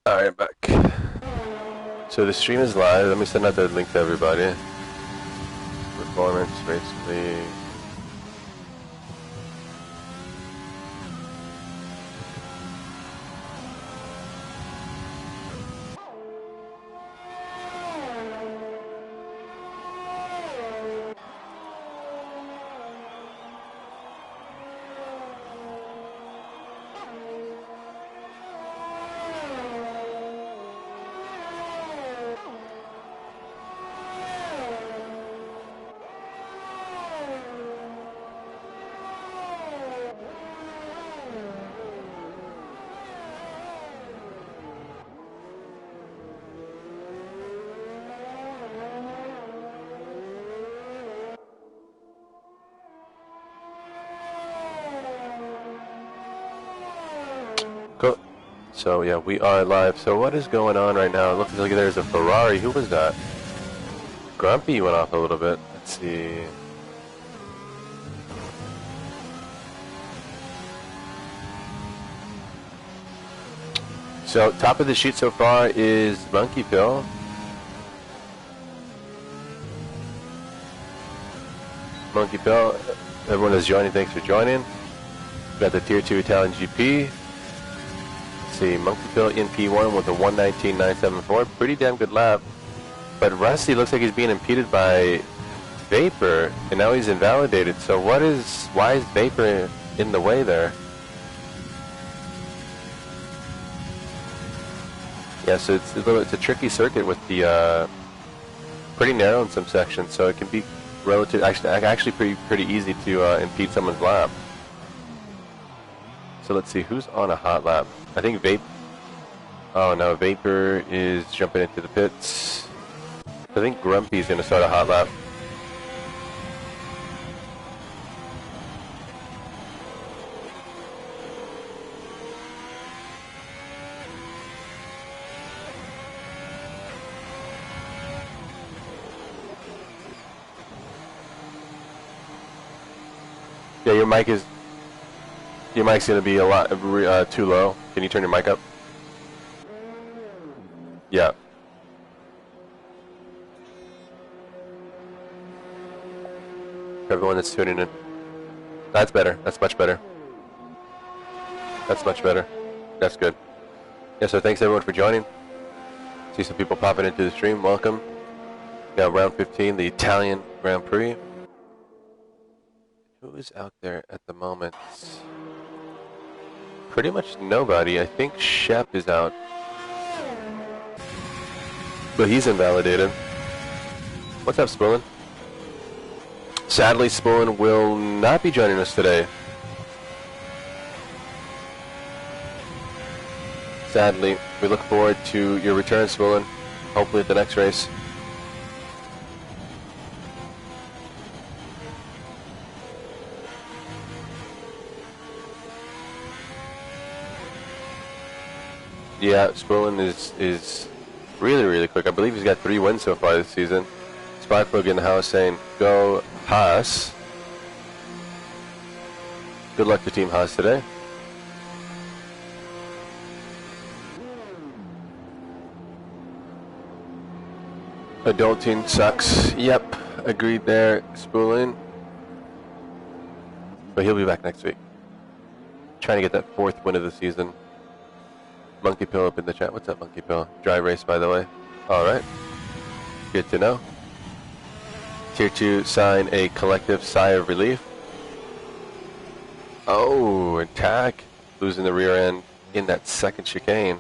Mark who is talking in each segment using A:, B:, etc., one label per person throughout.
A: Alright, back. So the stream is live. Let me send out the link to everybody. Performance, basically. Cool. So yeah, we are live. So what is going on right now? It looks like there's a Ferrari. Who was that? Grumpy went off a little bit. Let's see. So top of the sheet so far is Monkey Pill. Monkey Pill. Everyone is joining. Thanks for joining. We got the Tier 2 Italian GP. See, Monkey Pill in P1 with a 119.974, pretty damn good lap. But Rusty looks like he's being impeded by Vapor, and now he's invalidated. So why is Vapor in the way there? Yeah, so it's a tricky circuit with the pretty narrow in some sections, so it can be actually pretty easy to impede someone's lap. So let's see, who's on a hot lap? I think Oh no, Vapor is jumping into the pits. I think Grumpy's gonna start a hot lap. Yeah, your mic's gonna be a lot too low. Can you turn your mic up? Yeah. For everyone that's tuning in. That's better. That's much better. That's much better. That's good. Yeah, so thanks everyone for joining. See some people popping into the stream. Welcome. We got round 15, the Italian Grand Prix. Who is out there at the moment? Pretty much nobody. I think Shep is out. But he's invalidated. What's up, Spillin? Sadly, Spillin will not be joining us today. Sadly, we look forward to your return, Spillin. Hopefully at the next race. Yeah, Spillin is really quick. I believe he's got 3 wins so far this season. Sparkplug in the house saying, go Haas. Good luck to Team Haas today. Adulting sucks. Yep, agreed there, Spoolin. But he'll be back next week. Trying to get that 4th win of the season. Monkey Pill up in the chat. What's up, Monkey Pill? Dry race, by the way. Alright. Good to know. Tier 2 sign a collective sigh of relief. Oh, attack. Losing the rear end in that second chicane.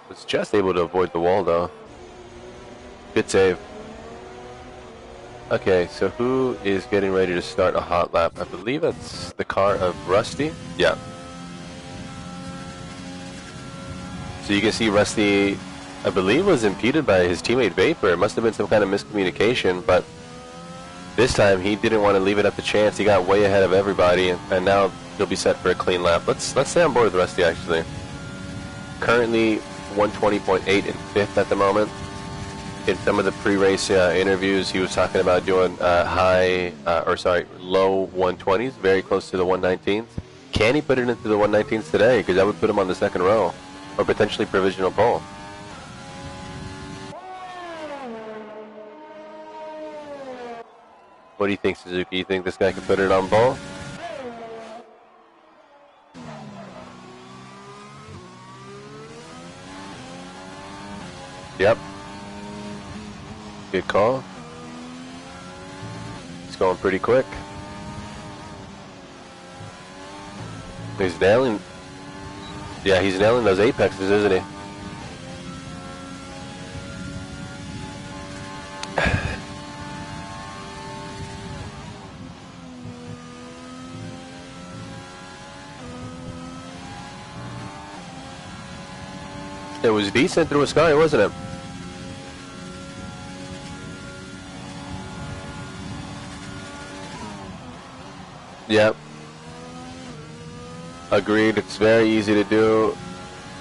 A: Was just able to avoid the wall, though. Good save. Okay, so who is getting ready to start a hot lap? I believe it's the car of Rusty. Yeah. So you can see Rusty, I believe, was impeded by his teammate Vapor. It must have been some kind of miscommunication, but this time he didn't want to leave it up to chance. He got way ahead of everybody, and now he'll be set for a clean lap. Let's stay on board with Rusty, actually. Currently 120.8 in 5th at the moment. In some of the pre-race interviews, he was talking about doing low 120s, very close to the 119s. Can he put it into the 119s today? Because that would put him on the second row, or potentially provisional pole. What do you think, Suzuki? You think this guy can put it on pole? Yep. Good call. He's going pretty quick. He's nailing. Yeah, he's nailing those apexes, isn't he? It was decent through a sky, wasn't it? Yep. Agreed. It's very easy to do.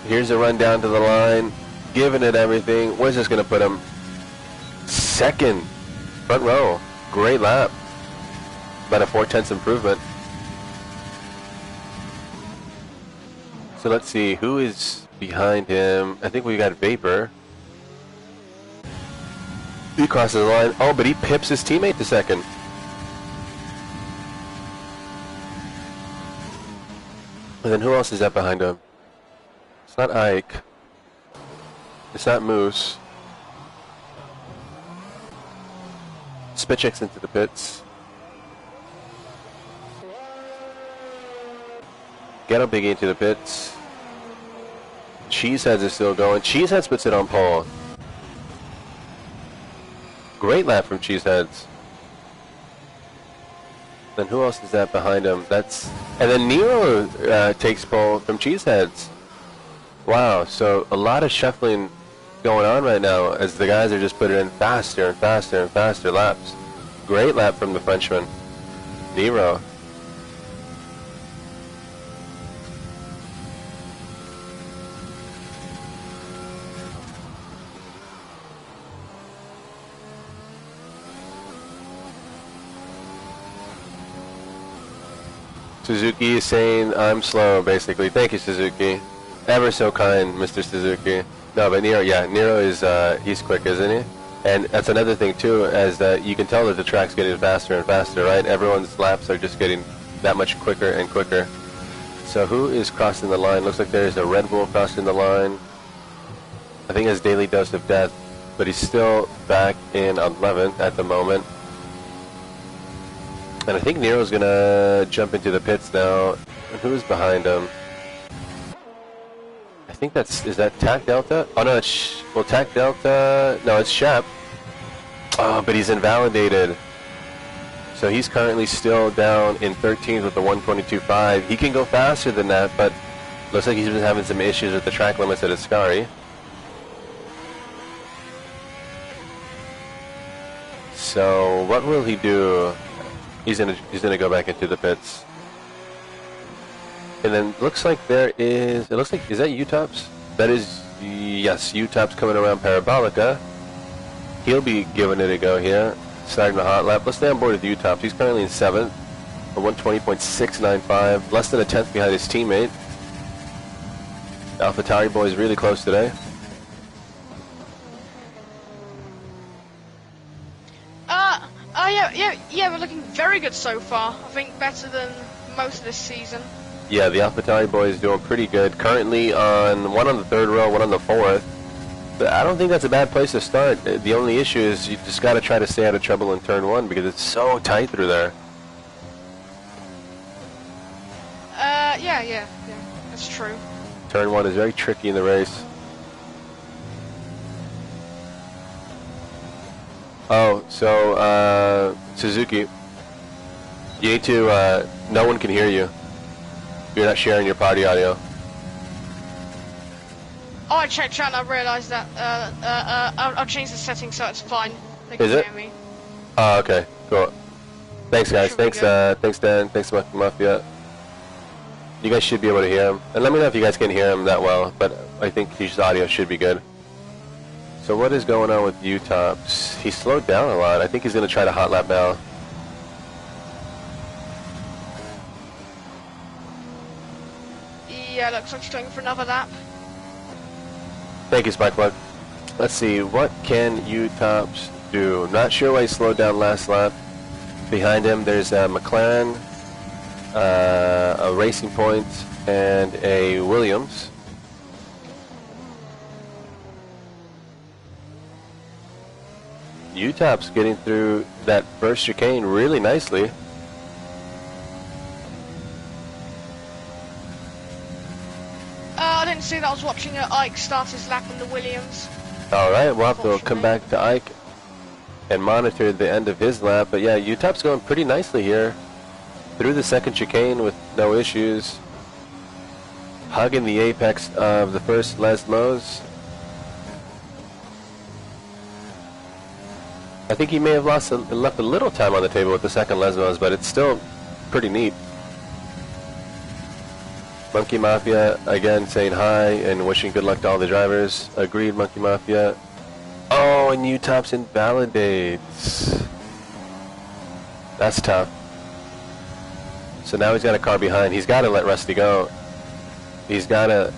A: Here's a run down to the line, giving it everything. Where's this going to put him? Second. Front row. Great lap. About a 4/10 improvement. So let's see. Who is behind him? I think we got Vapor. He crosses the line. Oh, but he pips his teammate to second. And then who else is that behind him? It's not Ike. It's not Moose. Spitchek's into the pits. Ghetto Biggie into the pits. Cheeseheads is still going. Cheeseheads puts it on pole. Great lap from Cheeseheads. Then who else is that behind him? And then Nero takes pole from Cheeseheads. Wow, so a lot of shuffling going on right now as the guys are just putting in faster and faster and faster laps. Great lap from the Frenchman, Nero. Suzuki is saying I'm slow, basically. Thank you, Suzuki. Ever so kind, Mr. Suzuki. No, but Nero, yeah, Nero is, he's quick, isn't he? And that's another thing, too, as you can tell that the track's getting faster and faster, right? Everyone's laps are just getting that much quicker and quicker. So who is crossing the line? Looks like there's a Red Bull crossing the line. I think it's Daily Dose of Death, but he's still back in 11th at the moment. And I think Nero's going to jump into the pits now. And who's behind him? I think is that TAC Delta? Oh no, well, TAC Delta, no, it's Shep. Oh, but he's invalidated. So he's currently still down in 13th with the 122.5. He can go faster than that, but looks like he's been having some issues with the track limits at Ascari. So what will he do? He's gonna go back into the pits. And then looks like is that U-Tops? That is, yes, U-Tops coming around Parabolica. He'll be giving it a go here, starting the hot lap. Let's stay on board with U-Tops. He's currently in 7th, a 120.695, less than a 10th behind his teammate. AlphaTauri boy is really close today.
B: Yeah, we're looking very good so far. I think better than most of this season.
A: Yeah, the AlphaTauri boy is doing pretty good. Currently on one on the 3rd row, one on the 4th. But I don't think that's a bad place to start. The only issue is you just got to try to stay out of trouble in turn 1 because it's so tight through there.
B: Yeah, that's true.
A: Turn 1 is very tricky in the race. Oh, so, Suzuki, you need to, no one can hear you. You're not sharing your party audio.
B: Oh, I checked chat and I realised that, I'll change the settings so it's fine. They can
A: Is it?
B: hear me.
A: Oh, okay, cool. Thanks, guys. Thanks, thanks, Dan. Thanks, Mafia. You guys should be able to hear him. And let me know if you guys can hear him that well, but I think his audio should be good. So what is going on with U-Tops? He slowed down a lot. I think he's going to try to hot lap now.
B: Yeah, looks like he's going for another lap.
A: Thank you, Spikeplug. Let's see, what can U-Tops do? Not sure why he slowed down last lap. Behind him, there's a McLaren, a Racing Point, and a Williams. U-Tops getting through that first chicane really nicely.
B: I didn't see that. I was watching Ike start his lap in the Williams.
A: Alright, we'll have to come back to Ike and monitor the end of his lap. But yeah, U-Top's going pretty nicely here. Through the second chicane with no issues. Hugging the apex of the first Lesmos. I think he may have left a little time on the table with the second Lesmos, but it's still pretty neat. Monkey Mafia, again, saying hi and wishing good luck to all the drivers. Agreed, Monkey Mafia. Oh, and U-Tops invalidates. That's tough. So now he's got a car behind. He's got to let Rusty go. He's got to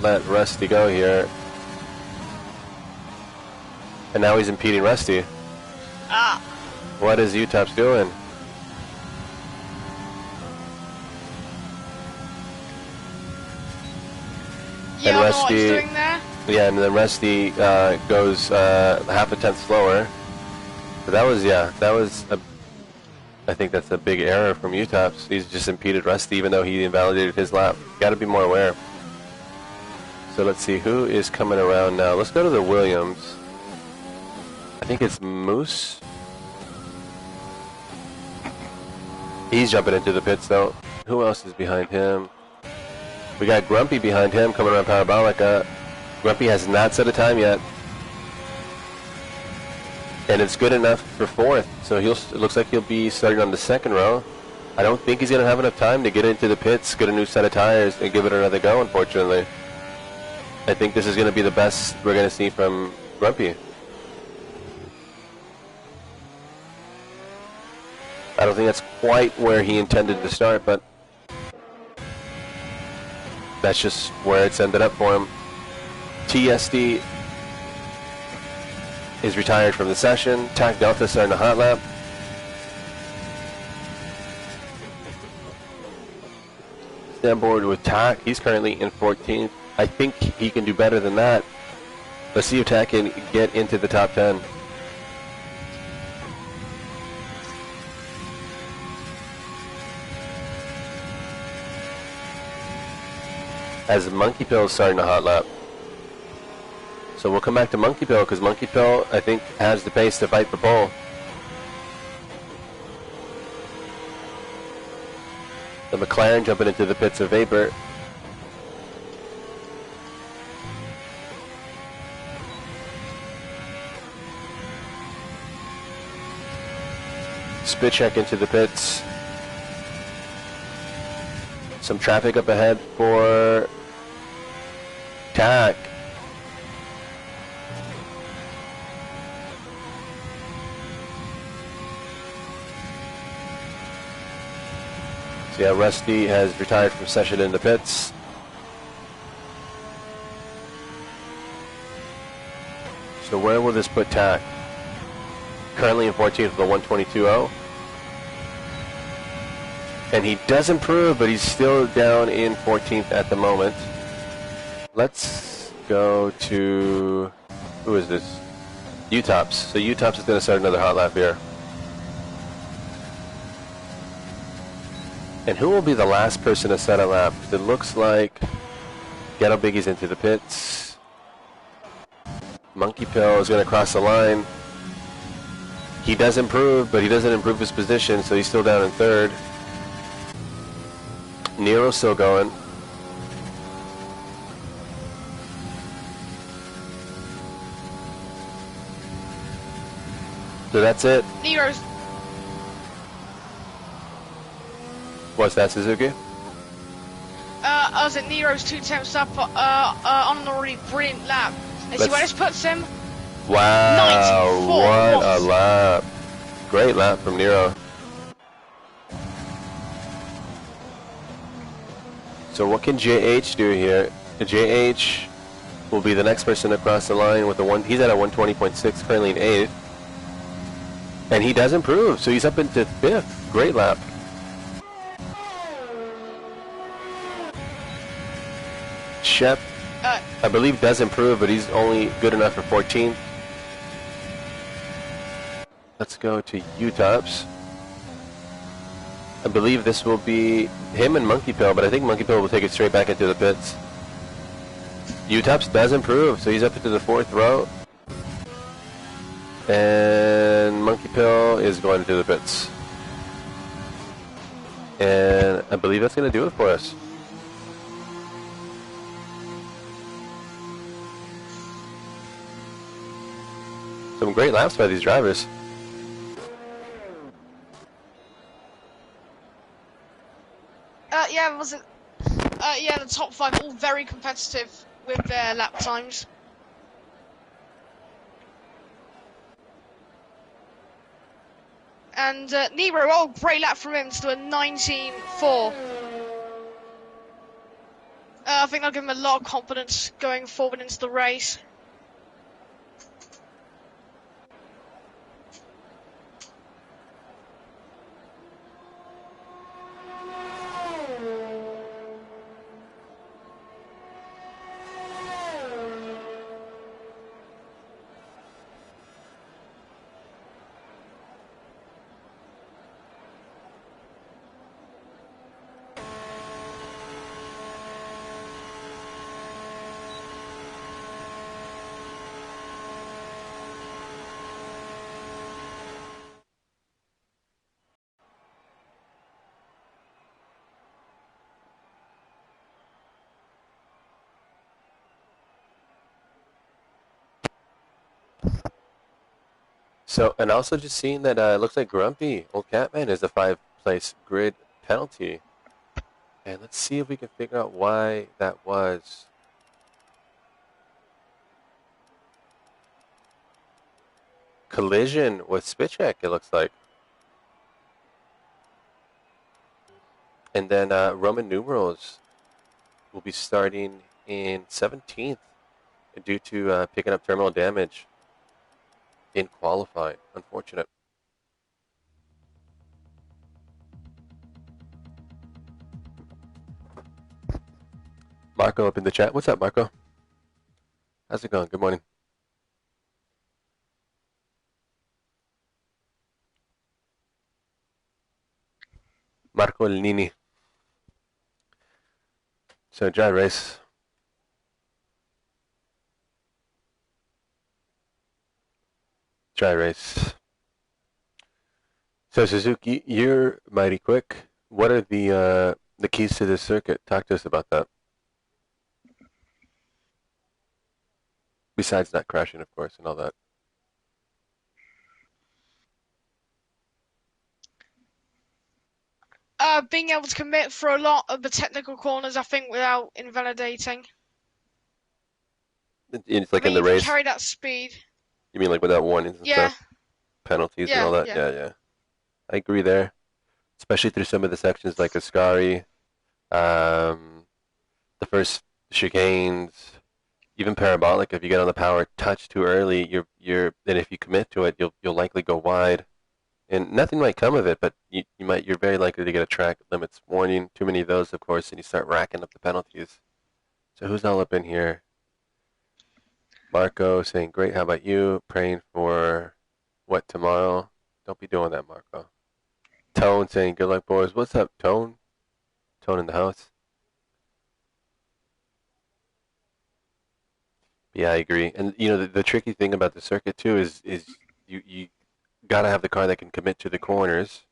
A: let Rusty go here. And now he's impeding Rusty.
B: Ah.
A: What is U-Tops doing?
B: Yeah,
A: And
B: I know
A: Rusty,
B: what he's doing there.
A: yeah, and then Rusty goes half a tenth slower. But that was, yeah, that was, I think that's a big error from U-Tops. He's just impeded Rusty even though he invalidated his lap. Got to be more aware. So let's see, who is coming around now? Let's go to the Williams. I think it's Moose. He's jumping into the pits though. Who else is behind him? We got Grumpy behind him coming around Parabolica. Grumpy has not set a time yet. And it's good enough for fourth. So it looks like he'll be starting on the second row. I don't think he's going to have enough time to get into the pits, get a new set of tires, and give it another go, unfortunately. I think this is going to be the best we're going to see from Grumpy. I don't think that's quite where he intended to start, but that's just where it's ended up for him. TSD is retired from the session. TAC Delta starting a hot lap. Stand board with TAC. He's currently in 14th. I think he can do better than that. Let's see if TAC can get into the top 10. As Monkey Pill is starting a hot lap. So we'll come back to Monkey Pill because Monkey Pill, I think, has the pace to fight for pole. The McLaren jumping into the pits of Vapor. Spit check into the pits. Some traffic up ahead for TAC. So yeah, Rusty has retired from session in the pits. So where will this put TAC? Currently in 14th with a 122.0. And he does improve, but he's still down in 14th at the moment. Let's go to, who is this? U-Tops. So U-Tops is going to start another hot lap here. And who will be the last person to set a lap? It looks like Ghetto Biggie's into the pits. Monkey Pill is going to cross the line. He does improve, but he doesn't improve his position, so he's still down in third. Nero's still going. So that's it.
B: Nero's.
A: What's that, Suzuki?
B: I was at Nero's 2 temps up on an already brilliant lap. And see where this puts him?
A: Wow,
B: 94.
A: what a lap. Great lap from Nero. So what can JH do here? JH will be the next person across the line with a one. He's at a 120.6, currently in 8th. And he does improve, so he's up into 5th. Great lap. Shep, I believe, does improve, but he's only good enough for 14th. Let's go to UTOPS. I believe this will be him and Monkey Pill, but I think Monkey Pill will take it straight back into the pits. UTOPS does improve, so he's up into the 4th row. And Monkey Pill is going into the pits. And I believe that's going to do it for us. Some great laps by these drivers.
B: Yeah, was it? Yeah, the top 5 all very competitive with their lap times. And Nero, oh, great lap from him to do a 19.4. I think that'll give him a lot of confidence going forward into the race.
A: So, and also just seeing that it looks like Grumpy, Old Catman, is a 5th-place grid penalty. And let's see if we can figure out why that was. Collision with Spitcheck, it looks like. And then Roman numerals will be starting in 17th due to picking up terminal damage in qualifying. Unfortunate. Marco up in the chat. What's up, Marco? How's it going? Good morning. Marco El Nini. So, dry race. Dry race. So, Suzuki, you're mighty quick. What are the keys to this circuit? Talk to us about that. Besides not crashing, of course, and all that.
B: Being able to commit for a lot of the technical corners, I think, without invalidating.
A: It's like in the race.
B: Carry that speed.
A: You mean like without warnings and
B: Yeah.
A: stuff? Penalties and all that? Yeah. I agree there. Especially through some of the sections like Ascari, the first chicanes, even parabolic. If you get on the power touch too early, and if you commit to it, you'll likely go wide. And nothing might come of it, but you're very likely to get a track limits warning. Too many of those, of course, and you start racking up the penalties. So who's all up in here? Marco saying, great, how about you? Praying for what, tomorrow? Don't be doing that, Marco. Tone saying, good luck, boys. What's up, Tone? Tone in the house. Yeah, I agree. And, the tricky thing about the circuit, too, is you got to have the car that can commit to the corners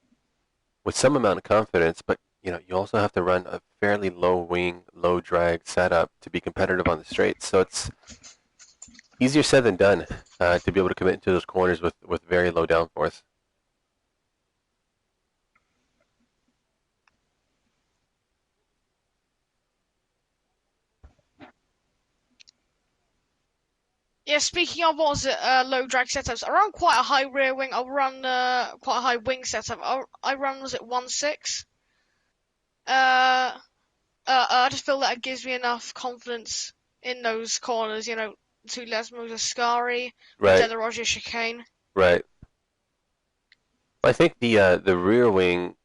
A: with some amount of confidence, but, you also have to run a fairly low wing, low drag setup to be competitive on the straight. So it's easier said than done to be able to commit into those corners with very low downforce.
B: Yeah, speaking of, what was it, low drag setups, I run quite a high rear wing, I'll run quite a high wing setup. I run, was it 1.6? I just feel that it gives me enough confidence in those corners, you know, to less moves Ascari,
A: Right.
B: then the Roger chicane.
A: Right. I think the rear wing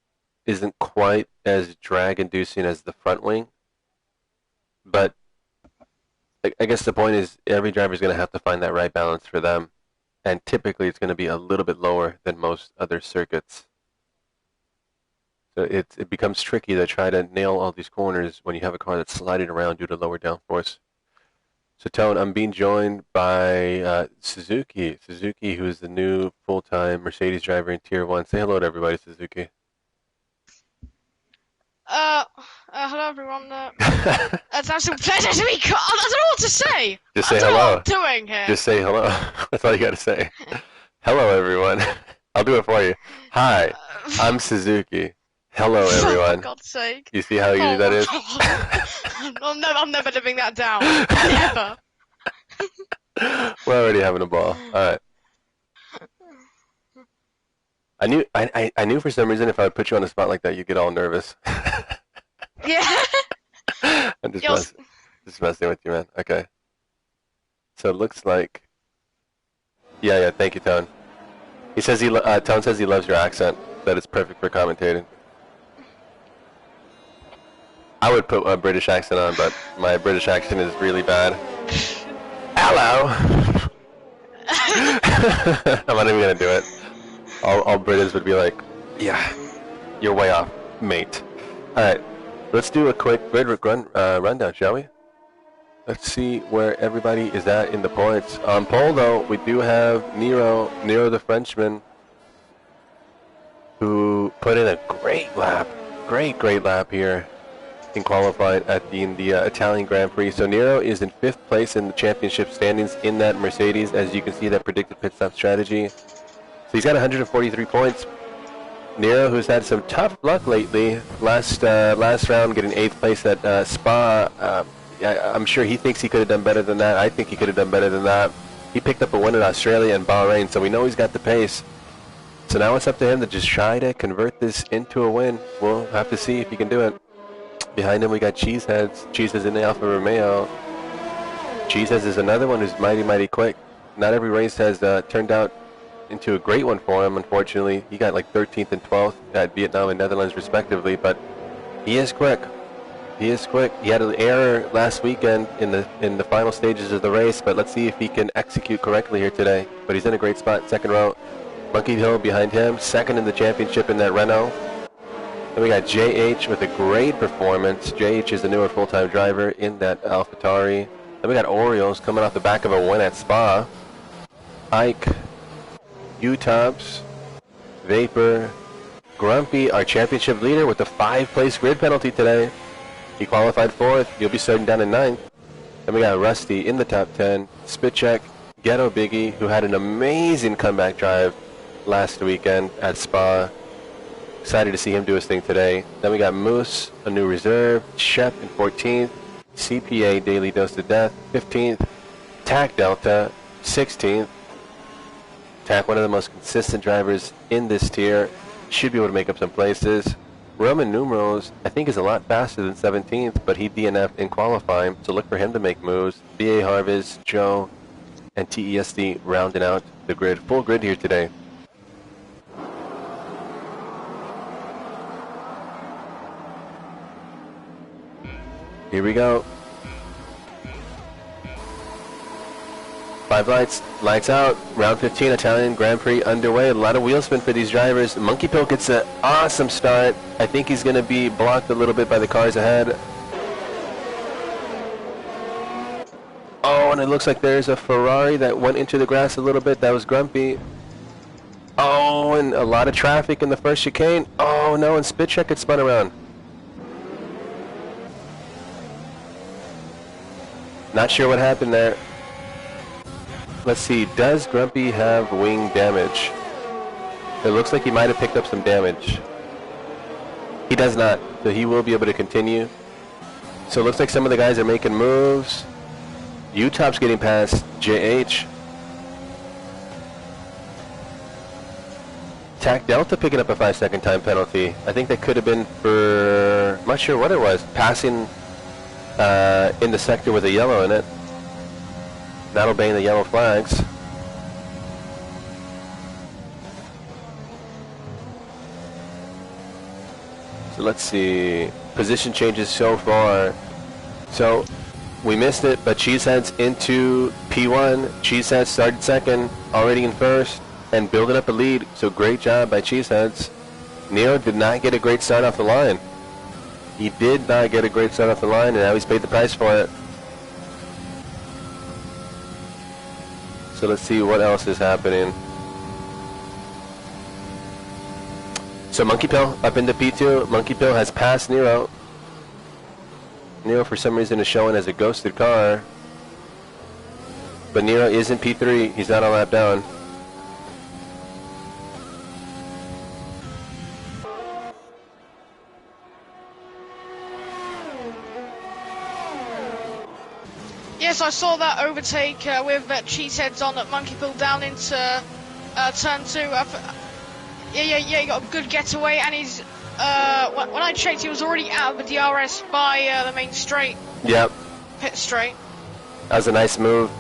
A: isn't quite as drag-inducing as the front wing, but I guess the point is every driver is going to have to find that right balance for them, and typically it's going to be a little bit lower than most other circuits. So it becomes tricky to try to nail all these corners when you have a car that's sliding around due to lower downforce. So Tone, I'm being joined by Suzuki. Suzuki, who's the new full-time Mercedes driver in Tier 1. Say hello to everybody, Suzuki.
B: Hello everyone. It's absolute pleasure to be. I don't know what to say.
A: Just say
B: I don't
A: hello.
B: know what I'm doing here.
A: Just say hello. That's all you got to say. Hello, everyone. I'll do it for you. Hi, I'm Suzuki. Hello, everyone.
B: For God's sake.
A: You see how easy that is?
B: I'm never living that down. Never.
A: We're already having a ball. All right. I knew for some reason if I would put you on the spot like that, you'd get all nervous.
B: Yeah.
A: I'm just messing with you, man. Okay. So it looks like. Yeah. Thank you, Tone. He says Tone says he loves your accent. That it's perfect for commentating. I would put a British accent on, but my British accent is really bad. Hello. I'm not even gonna do it. All British would be like, yeah, you're way off, mate. All right, let's do a quick grid rundown, shall we? Let's see where everybody is at in the points. On pole, though, we do have Nero the Frenchman, who put in a great lap, great lap here in qualifying in the Italian Grand Prix. So Nero is in 5th place in the championship standings in that Mercedes, as you can see that predicted pit stop strategy. So he's got 143 points. Nero, who's had some tough luck lately, last round getting 8th place at Spa. I'm sure he thinks he could have done better than that. I think he could have done better than that. He picked up a win in Australia and Bahrain, so we know he's got the pace. So now it's up to him to just try to convert this into a win. We'll have to see if he can do it. Behind him we got Cheeseheads. Cheeseheads in the Alfa Romeo. Cheeseheads is another one who's mighty quick. Not every race has turned out into a great one for him, unfortunately. He got like 13th and 12th at Vietnam and Netherlands respectively, but he is quick. He is quick. He had an error last weekend in the final stages of the race, but let's see if he can execute correctly here today. But he's in a great spot, 2nd row. Monkey Hill behind him, 2nd in the championship in that Renault. Then we got JH with a great performance. JH is the newer full-time driver in that AlphaTauri. Then we got Orioles coming off the back of a win at Spa. Ike, U-Tops, Vapor, Grumpy, our championship leader with the 5-place grid penalty today. He qualified 4th. He'll be starting down in 9th. Then we got Rusty in the top 10. Spitcheck, Ghetto Biggie, who had an amazing comeback drive last weekend at Spa. Excited to see him do his thing today. Then we got Moose, a new reserve. Shep in 14th. CPA, Daily Dose to Death, 15th. Tac Delta, 16th. Tac, one of the most consistent drivers in this tier. Should be able to make up some places. Roman numerals, I think, is a lot faster than 17th, but he DNF'd in qualifying, so look for him to make moves. BA Harvest, Joe, and TESD rounding out the grid. Full grid here today. Here we go. 5 lights out. Round 15, Italian Grand Prix underway. A lot of wheel spin for these drivers. Monkey Pill gets an awesome start. I think he's going to be blocked a little bit by the cars ahead. Oh, and it looks like there's a Ferrari that went into the grass a little bit. That was Grumpy. Oh, and a lot of traffic in the first chicane. Oh, no, and Spitcheck had spun around. Not sure what happened there. Let's see, does Grumpy have wing damage? It looks like he might have picked up some damage. He does not, so he will be able to continue. So it looks like some of the guys are making moves. U-Top's getting past JH. Attack Delta picking up a 5-second time penalty. I think that could have been for, I'm not sure what it was, passing in the sector with a yellow in it. Not obeying the yellow flags. So let's see, position changes so far. So we missed it, but Cheesehead's into P1. Cheesehead started second, already in first, and building up a lead. So great job by Cheeseheads. Nero did not get a great start off the line. He did not get a great start off the line, and now he's paid the price for it. So let's see what else is happening. So Monkey Pill up into P2. Monkey Pill has passed Nero. Nero for some reason is showing as a ghosted car. But Nero is in P3. He's not a lap down.
B: Yes, I saw that overtake with Cheeseheads on at Monkey Pill down into turn 2. Yeah, he got a good getaway, and he's, when I checked, he was already out of the DRS by the main straight.
A: Yep.
B: Pit straight.
A: That was a nice move,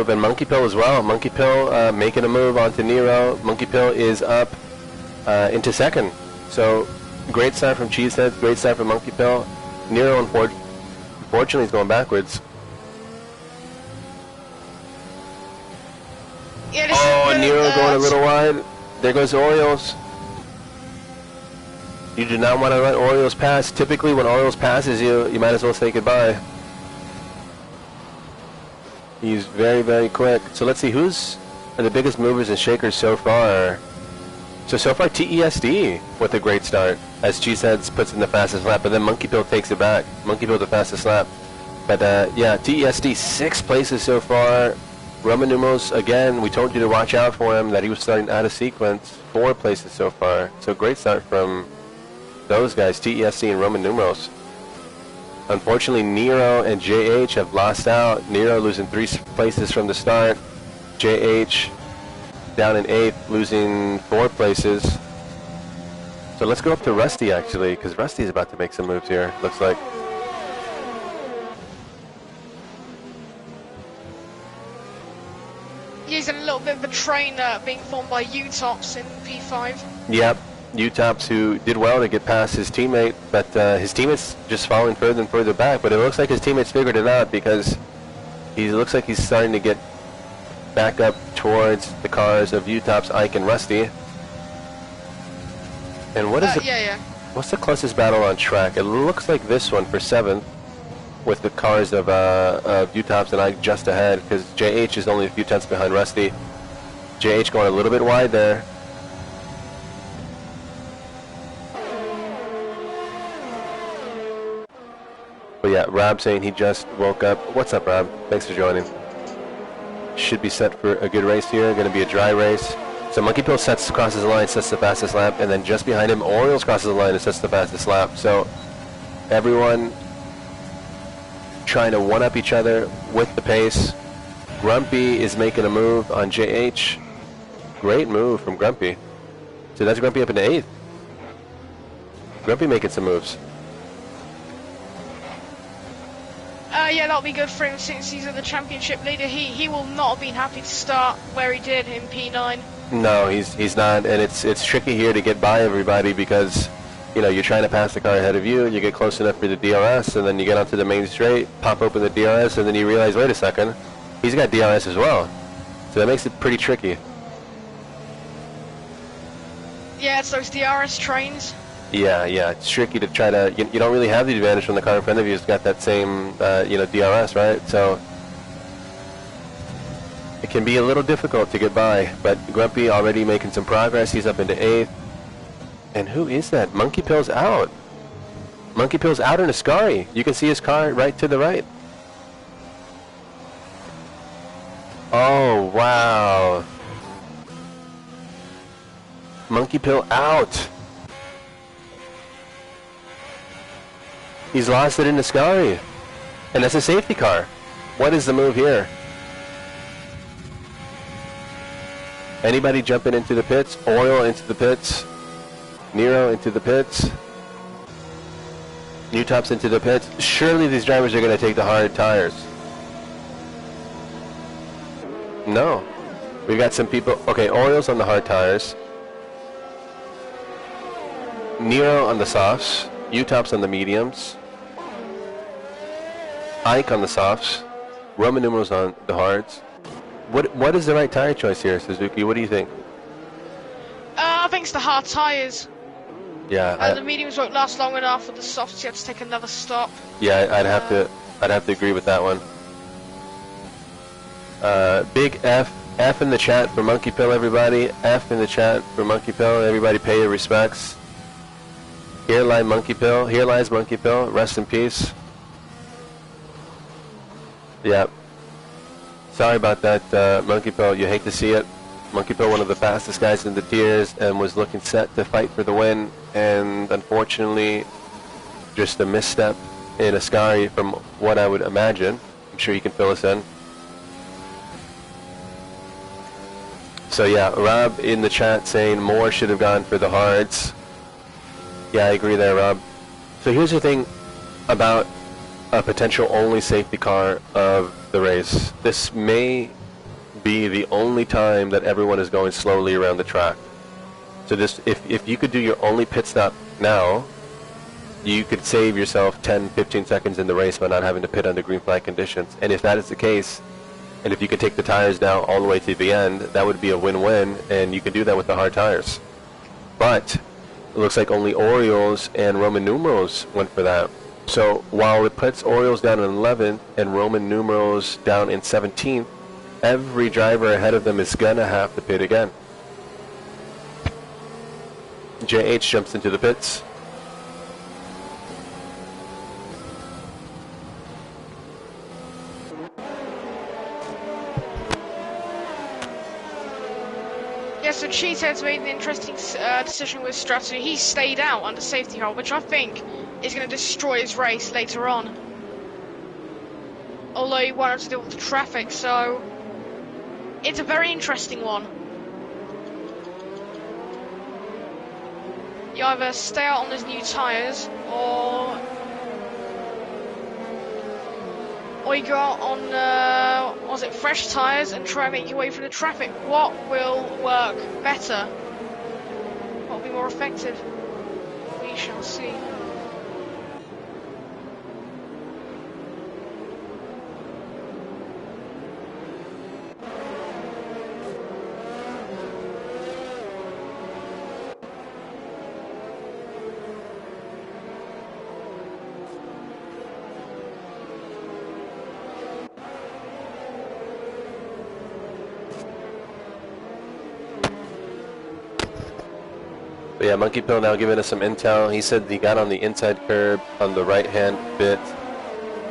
A: and Monkey Pill as well. Monkey Pill making a move onto Nero. Monkey Pill is up into second. So, great start from Cheeseheads, great start from Monkey Pill. Nero, unfortunately, is going backwards.
B: Yeah,
A: oh, Nero going a little wide. There goes Orioles. You do not want to let Orioles pass. Typically, when Orioles passes you, you might as well say goodbye. He's very, very quick. So let's see, who's the biggest movers and shakers so far? So far, TESD with a great start, as Cheeseheads puts in the fastest lap, but then Monkey Pill takes it back. Monkey Pill the fastest lap. But yeah, TESD 6 places so far. Roman numerals, again, we told you to watch out for him, that he was starting out of sequence. 4 places so far. So great start from those guys, TESD and Roman numerals. Unfortunately, Nero and JH have lost out. Nero losing 3 places from the start. JH down in 8th, losing 4 places. So let's go up to Rusty, actually, because Rusty's about to make some moves here, looks like.
B: He's in a little bit of a train being formed by Utops in P5.
A: Yep, Utops, who did well to get past his teammate, but his teammate's just falling further and further back. But it looks like his teammate's figured it out, because he looks like he's starting to get back up towards the cars of Utops, Ike, and Rusty. And what is what's the closest battle on track? It looks like this one for 7th, with the cars of Utops and Ike just ahead, because JH is only a few tenths behind Rusty. JH going a little bit wide there. But yeah, Rob saying he just woke up. What's up, Rob? Thanks for joining. Should be set for a good race here. Going to be a dry race. So Monkey Pill crosses the line, sets the fastest lap, and then just behind him, Orioles crosses the line and sets the fastest lap. So everyone trying to one-up each other with the pace. Grumpy is making a move on JH. Great move from Grumpy. So that's Grumpy up into 8th. Grumpy making some moves.
B: Yeah, that'll be good for him since he's the championship leader. He will not have been happy to start where he did in P9.
A: No, he's not, and it's tricky here to get by everybody, because you know, you're trying to pass the car ahead of you, you get close enough for the DRS, and then you get onto the main straight, pop open the DRS, and then you realize, wait a second, he's got DRS as well. So that makes it pretty tricky.
B: Yeah, it's those DRS trains.
A: Yeah, it's tricky to try to, you don't really have the advantage when the car in front of you has got that same, you know, DRS, right? So it can be a little difficult to get by, but Grumpy already making some progress. He's up into 8th. And who is that? Monkey Pill's out. Monkey Pill's out in Ascari. You can see his car right to the right. Oh, wow. Monkey Pill out. He's lost it in Ascari. And that's a safety car. What is the move here? Anybody jumping into the pits? Oil into the pits. Nero into the pits. New Tops into the pits. Surely these drivers are going to take the hard tires. No. We got some people. Okay, Orioles on the hard tires. Nero on the softs. U-Tops on the mediums. Ike on the softs. Roman numerals on the hards. What is the right tire choice here, Suzuki? What do you think?
B: I think it's the hard tyres.
A: Yeah.
B: The mediums won't last long enough, and the softs you have to take another stop.
A: Yeah, I'd have to agree with that one. Big F in the chat for Monkey Pill, everybody. F in the chat for Monkey Pill. Everybody pay your respects. Here lies Monkey Pill. Here lies Monkey Pill. Rest in peace. Yep. Sorry about that, Monkey Pill. You hate to see it. Monkey Pill, one of the fastest guys in the tiers, and was looking set to fight for the win, and unfortunately, just a misstep in Ascari from what I would imagine. I'm sure you can fill us in. So yeah, Rob in the chat saying more should have gone for the hards. Yeah, I agree there, Rob. So here's the thing about a potential only safety car of the race. This may be the only time that everyone is going slowly around the track. So just if you could do your only pit stop now, you could save yourself 10-15 seconds in the race by not having to pit under green flag conditions. And if that is the case, and if you could take the tires down all the way to the end, that would be a win-win, and you can do that with the hard tires. But it looks like only Orioles and Roman numerals went for that. So while it puts Orioles down in 11th and Roman numerals down in 17th, every driver ahead of them is going to have to pit again. JH jumps into the pits.
B: Yeah, so Cheesehead's made an interesting decision with strategy. He stayed out under safety car, which I think is going to destroy his race later on. Although he wanted to deal with the traffic, so it's a very interesting one. You either stay out on his new tyres, or you go out on, was it fresh tyres and try and make your way through the traffic. What will work better? What will be more effective? We shall see.
A: But yeah, Monkey Pill now giving us some intel. He said he got on the inside curb on the right-hand bit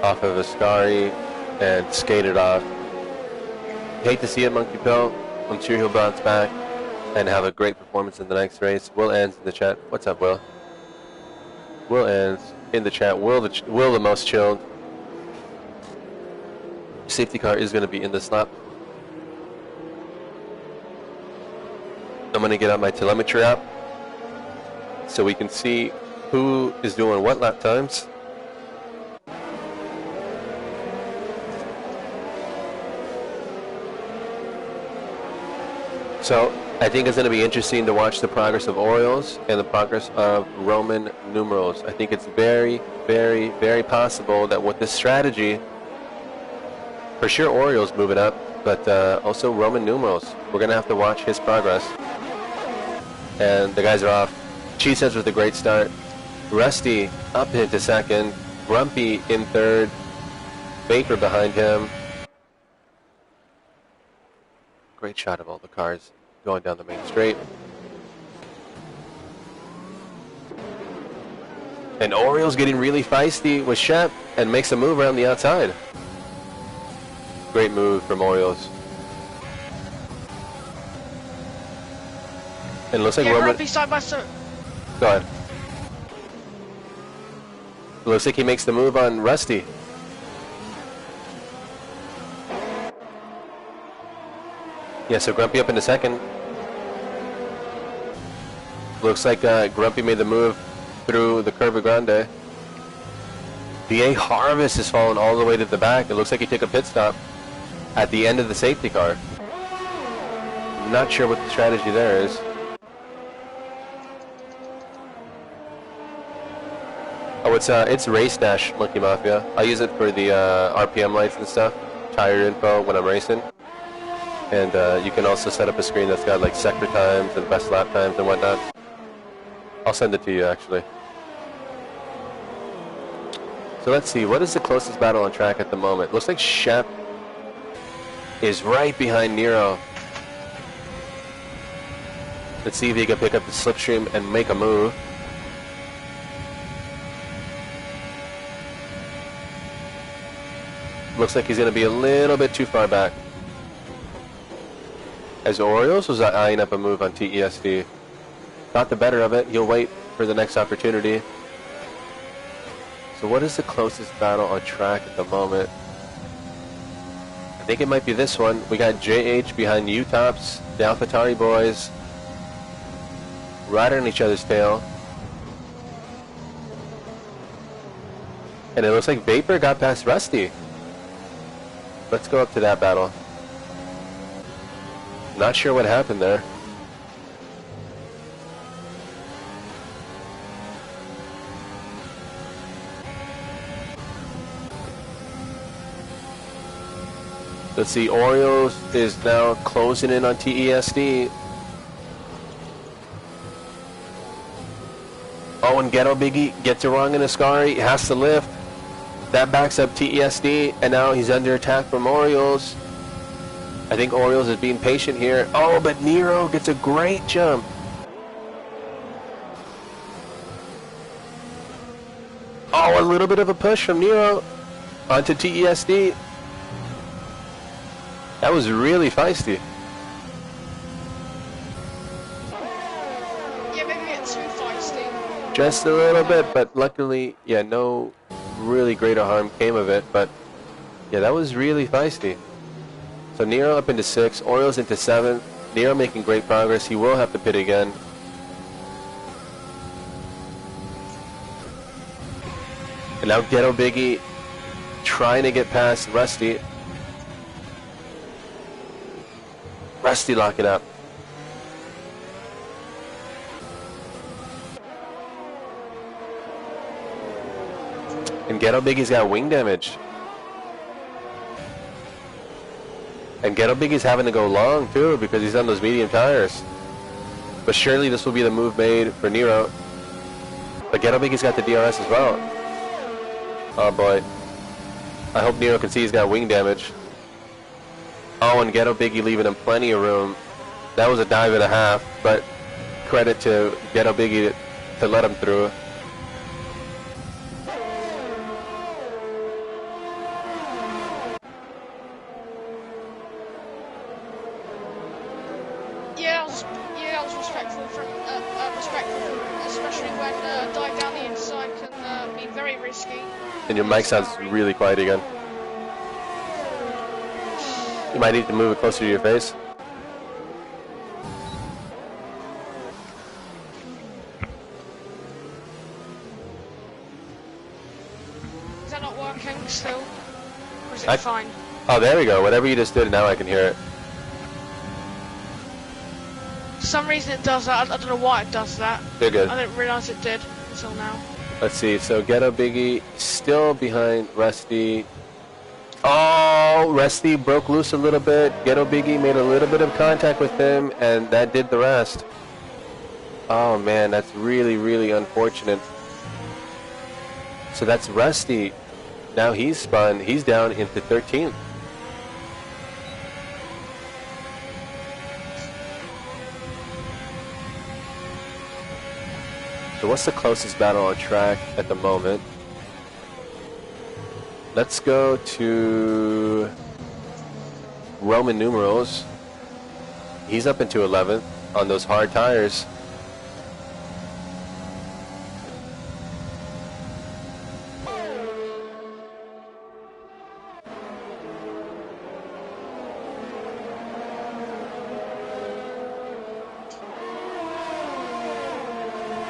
A: off of Ascari and skated off. Hate to see it, Monkey Pill. I'm sure he'll bounce back and have a great performance in the next race. Will ends in the chat. What's up, Will? Will ends in the chat. Will the most chilled. Safety car is going to be in this lap. I'm going to get out my telemetry app so we can see who is doing what lap times. So I think it's going to be interesting to watch the progress of Orioles and the progress of Roman numerals. I think it's very, very, very possible that with this strategy, for sure Orioles moving up, but also Roman numerals. We're going to have to watch his progress. And the guys are off. Cheeseheads with a great start. Rusty up into second. Grumpy in third. Baker behind him. Great shot of all the cars going down the main straight. And Orioles getting really feisty with Shep and makes a move around the outside. Great move from Orioles. And it looks like Roman...
B: Grumpy side by side.
A: Go ahead. It looks like he makes the move on Rusty. Yeah, so Grumpy up into second. Looks like Grumpy made the move through the Curva Grande. BA Harvest is falling all the way to the back. It looks like he took a pit stop at the end of the safety car. Not sure what the strategy there is. Oh, it's Race Dash, Monkey Mafia. I use it for the RPM lights and stuff, tire info when I'm racing. And you can also set up a screen that's got like sector times and best lap times and whatnot. I'll send it to you actually. So let's see, what is the closest battle on track at the moment? Looks like Shep is right behind Nero. Let's see if he can pick up the slipstream and make a move. Looks like he's going to be a little bit too far back. As Orioles was eyeing up a move on TESD. Got the better of it. He'll wait for the next opportunity. So what is the closest battle on track at the moment? I think it might be this one. We got JH behind U-Tops, the AlphaTauri boys, right on each other's tail. And it looks like Vapor got past Rusty. Let's go up to that battle. Not sure what happened there. Let's see, Orioles is now closing in on TESD. Oh, and Ghetto Biggie gets it wrong in Ascari, has to lift. That backs up TESD, and now he's under attack from Orioles. I think Orioles is being patient here. Oh, but Nero gets a great jump. Oh, a little bit of a push from Nero onto TESD. That was really feisty.
B: Yeah, maybe a bit too feisty.
A: Just a little bit, but luckily, yeah, no really greater harm came of it. But yeah, that was really feisty. So Nero up into 6, Orioles into 7. Nero making great progress. He will have to pit again. And now Ghetto Biggie trying to get past Rusty. Rusty locking up. And Ghetto Biggie's got wing damage. And Ghetto Biggie's having to go long too because he's on those medium tires. But surely this will be the move made for Nero. But Ghetto Biggie's got the DRS as well. Oh boy. I hope Nero can see he's got wing damage. Oh, and Ghetto Biggie leaving him plenty of room. That was a dive and a half, but credit to Ghetto Biggie to let him through.
B: I was respectful from, especially when dive down the inside can be very risky.
A: And your mic sounds really quiet again. You might need to move it closer to your face.
B: Is that not working still? Or is it fine?
A: Oh, there we go. Whatever you just did, now I can hear it.
B: For some reason it does that. I don't know why it does that.
A: They're good.
B: I didn't realise it did until now.
A: Let's see. So Ghetto Biggie still behind Rusty. Oh, Rusty broke loose a little bit. Ghetto Biggie made a little bit of contact with him, and that did the rest. Oh man, that's really, really unfortunate. So that's Rusty. Now he's spun. He's down into 13th. So what's the closest battle on track at the moment? Let's go to Roman numerals. He's up into 11th on those hard tires.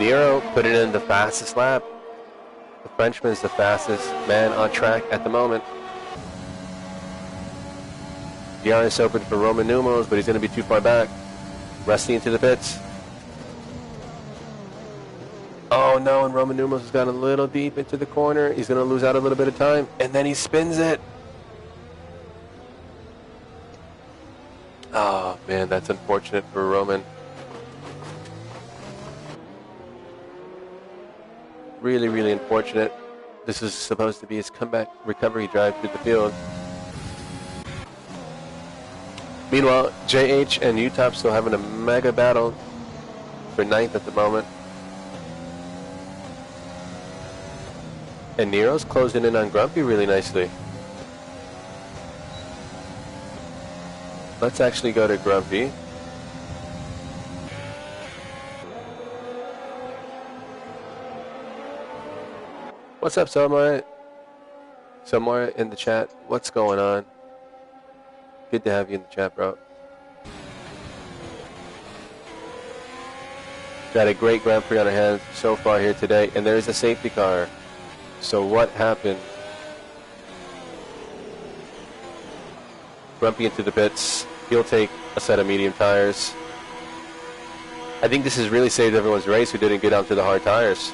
A: Nero put it in the fastest lap. The Frenchman is the fastest man on track at the moment. DRS open for Roman Numos, but he's going to be too far back. Rusty into the pits. Oh no, and Roman Numos has gone a little deep into the corner. He's going to lose out a little bit of time, and then he spins it. Oh man, that's unfortunate for Roman. Really, really unfortunate. This is supposed to be his comeback recovery drive through the field. Meanwhile, JH and UTOP still having a mega battle for 9th at the moment. And Nero's closing in on Grumpy really nicely. Let's actually go to Grumpy. What's up, Somewhere? Somewhere in the chat. What's going on? Good to have you in the chat, bro. Got a great Grand Prix on our hands so far here today, and there's a safety car. So what happened? Grumpy into the pits. He'll take a set of medium tires. I think this has really saved everyone's race who didn't get onto the hard tires.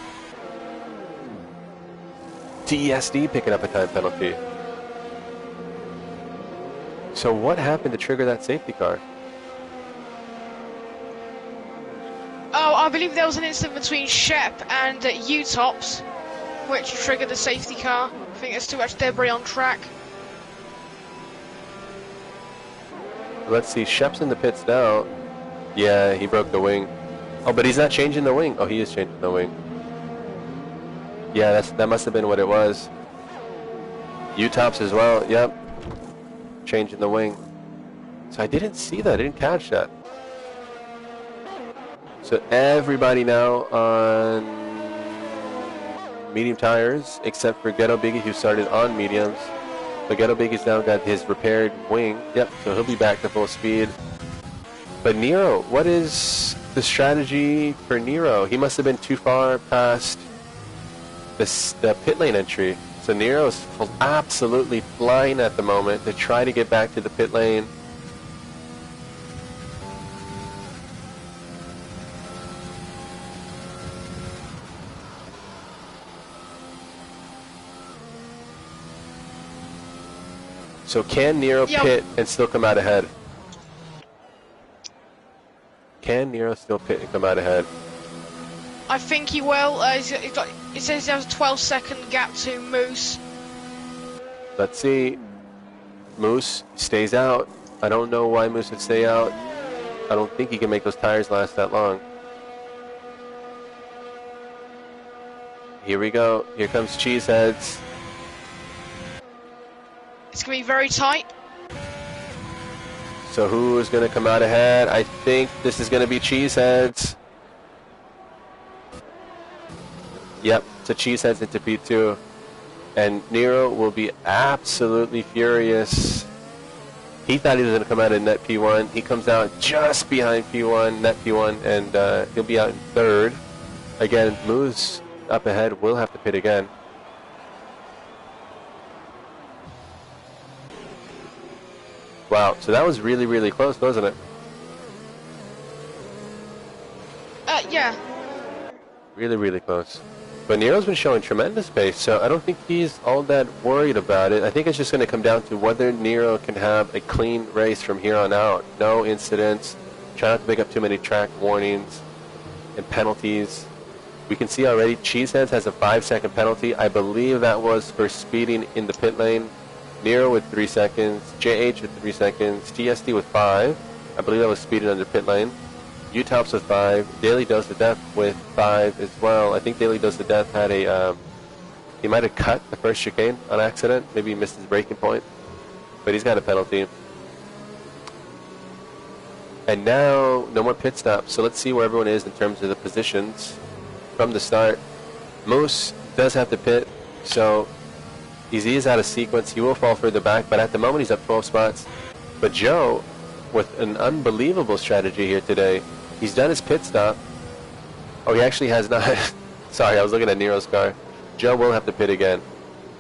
A: TESD picking up a time penalty. So what happened to trigger that safety car?
B: Oh, I believe there was an incident between Shep and UTOPS, which triggered the safety car. I think there's too much debris on track.
A: Let's see, Shep's in the pits now. Yeah, he broke the wing. Oh, but he's not changing the wing. Oh, he is changing the wing. Yeah, that must have been what it was. UTOPS as well, yep. Changing the wing. So I didn't see that, I didn't catch that. So everybody now on medium tires, except for Ghetto Biggie, who started on mediums. But Ghetto Biggie's now got his repaired wing. Yep, so he'll be back to full speed. But Nero, what is the strategy for Nero? He must have been too far past the pit lane entry. So Nero's absolutely flying at the moment to try to get back to the pit lane. So can Nero pit and still come out ahead? Can Nero still pit and come out ahead?
B: I think he will. It says he has a 12-second gap to Moose.
A: Let's see. Moose stays out. I don't know why Moose would stay out. I don't think he can make those tires last that long. Here we go. Here comes Cheeseheads.
B: It's going to be very tight.
A: So who is going to come out ahead? I think this is going to be Cheeseheads. Yep, so Cheeseheads into P2. And Nero will be absolutely furious. He thought he was going to come out in net P1. He comes out just behind P1, net P1, and he'll be out in third. Again, Moose up ahead will have to pit again. Wow, so that was really, really close, wasn't it?
B: Yeah.
A: Really, really close. But Nero's been showing tremendous pace, so I don't think he's all that worried about it. I think it's just going to come down to whether Nero can have a clean race from here on out. No incidents. Try not to pick up too many track warnings and penalties. We can see already Cheeseheads has a 5-second penalty. I believe that was for speeding in the pit lane. Nero with 3 seconds. JH with 3 seconds. TSD with 5. I believe that was speeding under pit lane. UTOPS with 5. Daily Dose to Death with 5 as well. I think Daily Dose to Death had a, he might have cut the first chicane on accident. Maybe he missed his braking point. But he's got a penalty. And now, no more pit stops. So let's see where everyone is in terms of the positions from the start. Moose does have to pit. So he is out of sequence. He will fall further back. But at the moment, he's up 12 spots. But Joe, with an unbelievable strategy here today, he's done his pit stop. Oh, he actually has not. Sorry, I was looking at Nero's car. Joe will have to pit again,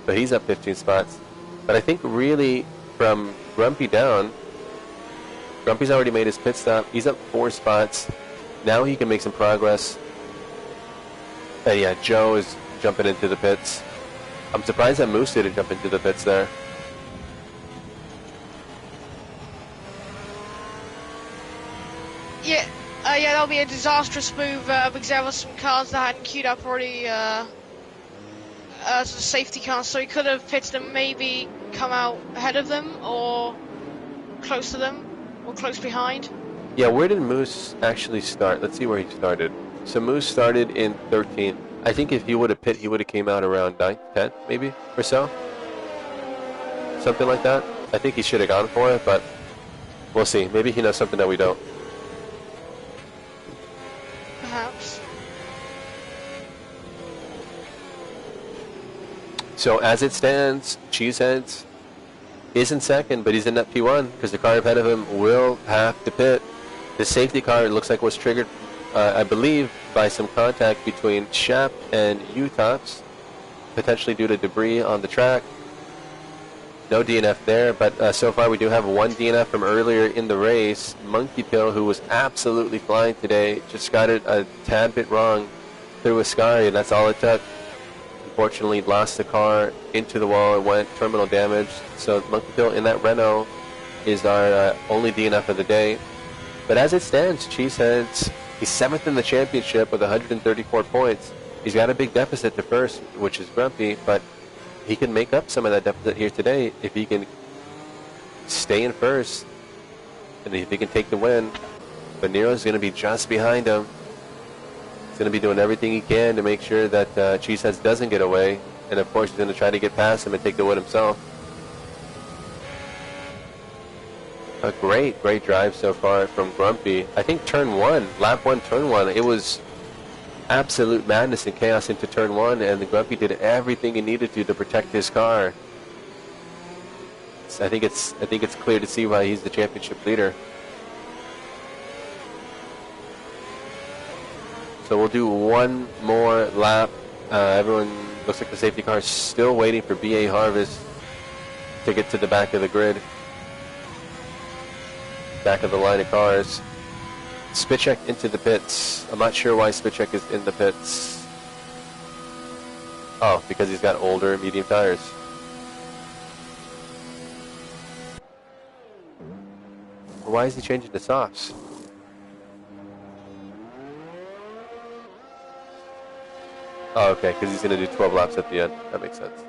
A: but he's up 15 spots. But I think really from Grumpy down, Grumpy's already made his pit stop. He's up 4 spots. Now he can make some progress. And yeah, Joe is jumping into the pits. I'm surprised that Moose didn't jump into the pits there.
B: Yeah, yeah, that'll be a disastrous move because there were some cars that hadn't queued up already as a safety car, so he could have pitted and maybe come out ahead of them or close to them or close behind.
A: Yeah, where did Moose actually start? Let's see where he started. So Moose started in 13th. I think if he would have pit, he would have came out around 9th, 10th maybe, or so. Something like that. I think he should have gone for it, but we'll see. Maybe he knows something that we don't.
B: Perhaps.
A: So as it stands, Cheeseheads is in second, but he's in that P1 because the car ahead of him will have to pit. The safety car, it looks like, was triggered, I believe, by some contact between Shap and U-Tops, potentially due to debris on the track. No DNF there, but so far we do have one DNF from earlier in the race. Monkey Pill, who was absolutely flying today, just got it a tad bit wrong through Ascari, and that's all it took. Unfortunately, lost the car into the wall and went terminal damage. So Monkey Pill in that Renault is our only DNF of the day. But as it stands, Cheeseheads, he's 7th in the championship with 134 points. He's got a big deficit to first, which is Grumpy, but he can make up some of that deficit here today if he can stay in first and if he can take the win. But Nero's going to be just behind him. He's going to be doing everything he can to make sure that Cheeseheads doesn't get away. And of course, he's going to try to get past him and take the win himself. A great drive so far from Grumpy. I think turn 1, lap 1, turn 1, it was absolute madness and chaos into turn 1, and the Grumpy did everything he needed to protect his car. I think it's clear to see why he's the championship leader. So we'll do one more lap. Everyone looks like the safety car is still waiting for BA Harvest to get to the back of the grid. Back of the line of cars. Spitcheck into the pits. I'm not sure why Spitcheck is in the pits. Oh, because he's got older medium tires. Why is he changing to softs? Oh, okay, because he's going to do 12 laps at the end. That makes sense.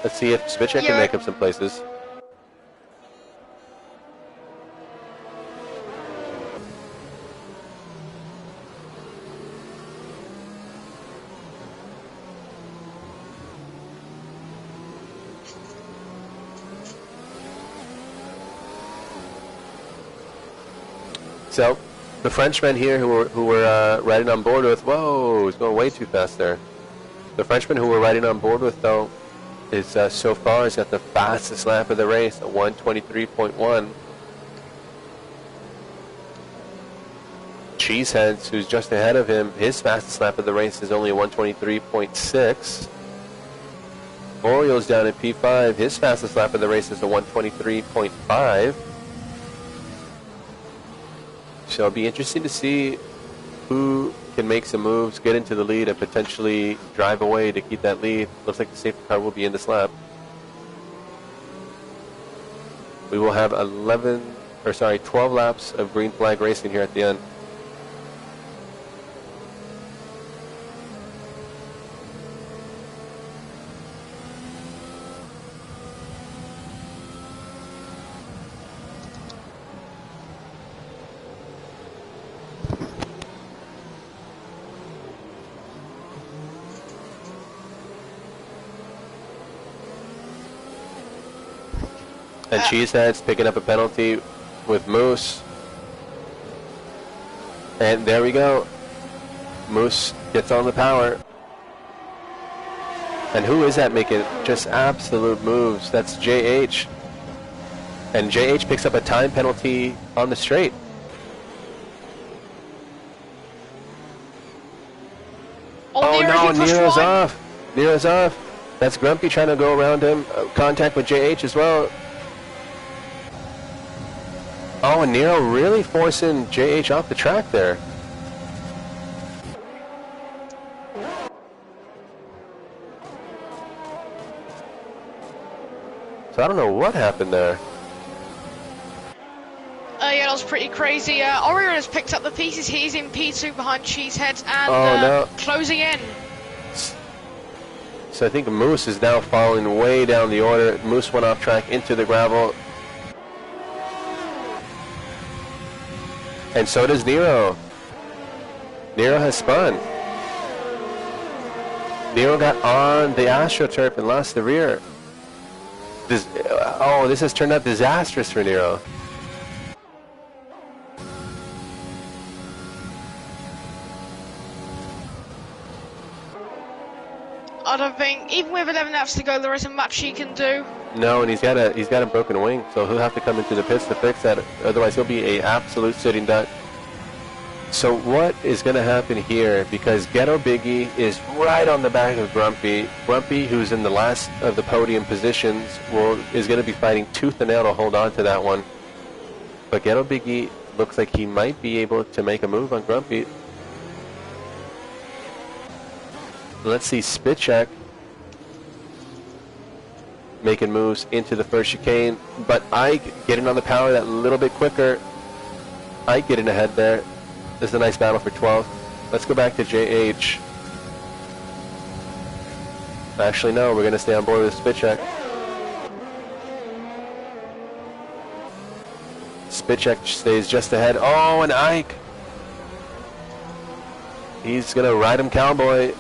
A: Let's see if Spitcheck can make up some places. So, the Frenchman here who we're riding on board with, whoa, he's going way too fast there. The Frenchman who we're riding on board with, though, is so far has got the fastest lap of the race at 1:23.1. Cheeseheads, who's just ahead of him, his fastest lap of the race is only 1:23.6. Oriole's down at P5, his fastest lap of the race is a 1:23.5. So it'll be interesting to see who can make some moves, get into the lead, and potentially drive away to keep that lead. Looks like the safety car will be in this lap. We will have 12 laps of green flag racing here at the end. And Cheeseheads picking up a penalty with Moose. And there we go. Moose gets on the power. And who is that making just absolute moves? That's JH. And JH picks up a time penalty on the straight.
B: Oh, Nero,
A: no,
B: he pushed
A: Nero's
B: wide.
A: off. Nero's off. That's Grumpy trying to go around him. Contact with JH as well. Oh, and Nero really forcing JH off the track there. So I don't know what happened there.
B: Yeah, that was pretty crazy. Orion has picked up the pieces. He's in P2 behind Cheesehead and
A: no.
B: closing in.
A: So I think Moose is now falling way down the order. Moose went off track into the gravel. And so does Nero. Nero has spun. Nero got on the AstroTurf and lost the rear. This has turned out disastrous for Nero.
B: I don't think, even with 11 laps to go, there isn't much he can do.
A: No, and he's got a broken wing, so he'll have to come into the pits to fix that. Otherwise, he'll be an absolute sitting duck. So what is going to happen here? Because Ghetto Biggie is right on the back of Grumpy. Grumpy, who's in the last of the podium positions, is going to be fighting tooth and nail to hold on to that one. But Ghetto Biggie looks like he might be able to make a move on Grumpy. Let's see Spitcheck making moves into the first chicane, but Ike getting on the power that little bit quicker. Ike getting ahead there. This is a nice battle for 12th. Let's go back to JH. Actually, no, we're going to stay on board with Spitcheck. Spitcheck stays just ahead. Oh, and Ike! He's going to ride him cowboy.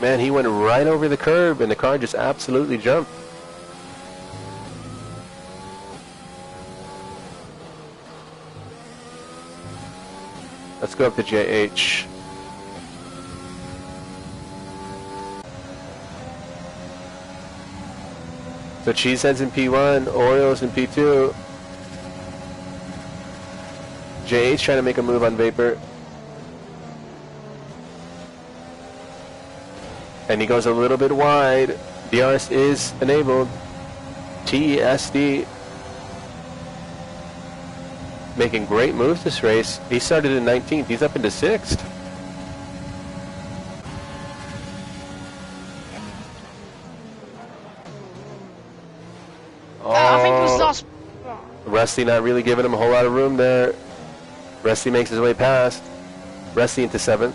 A: Man, he went right over the curb, and the car just absolutely jumped. Let's go up to JH. So Cheesehead's in P1, Oreo's in P2. JH trying to make a move on Vapor. And he goes a little bit wide. DRS is enabled. TSD. Making great moves this race. He started in 19th. He's up into 6th.
B: I think it was last.
A: Rusty not really giving him a whole lot of room there. Rusty makes his way past. Rusty into 7th.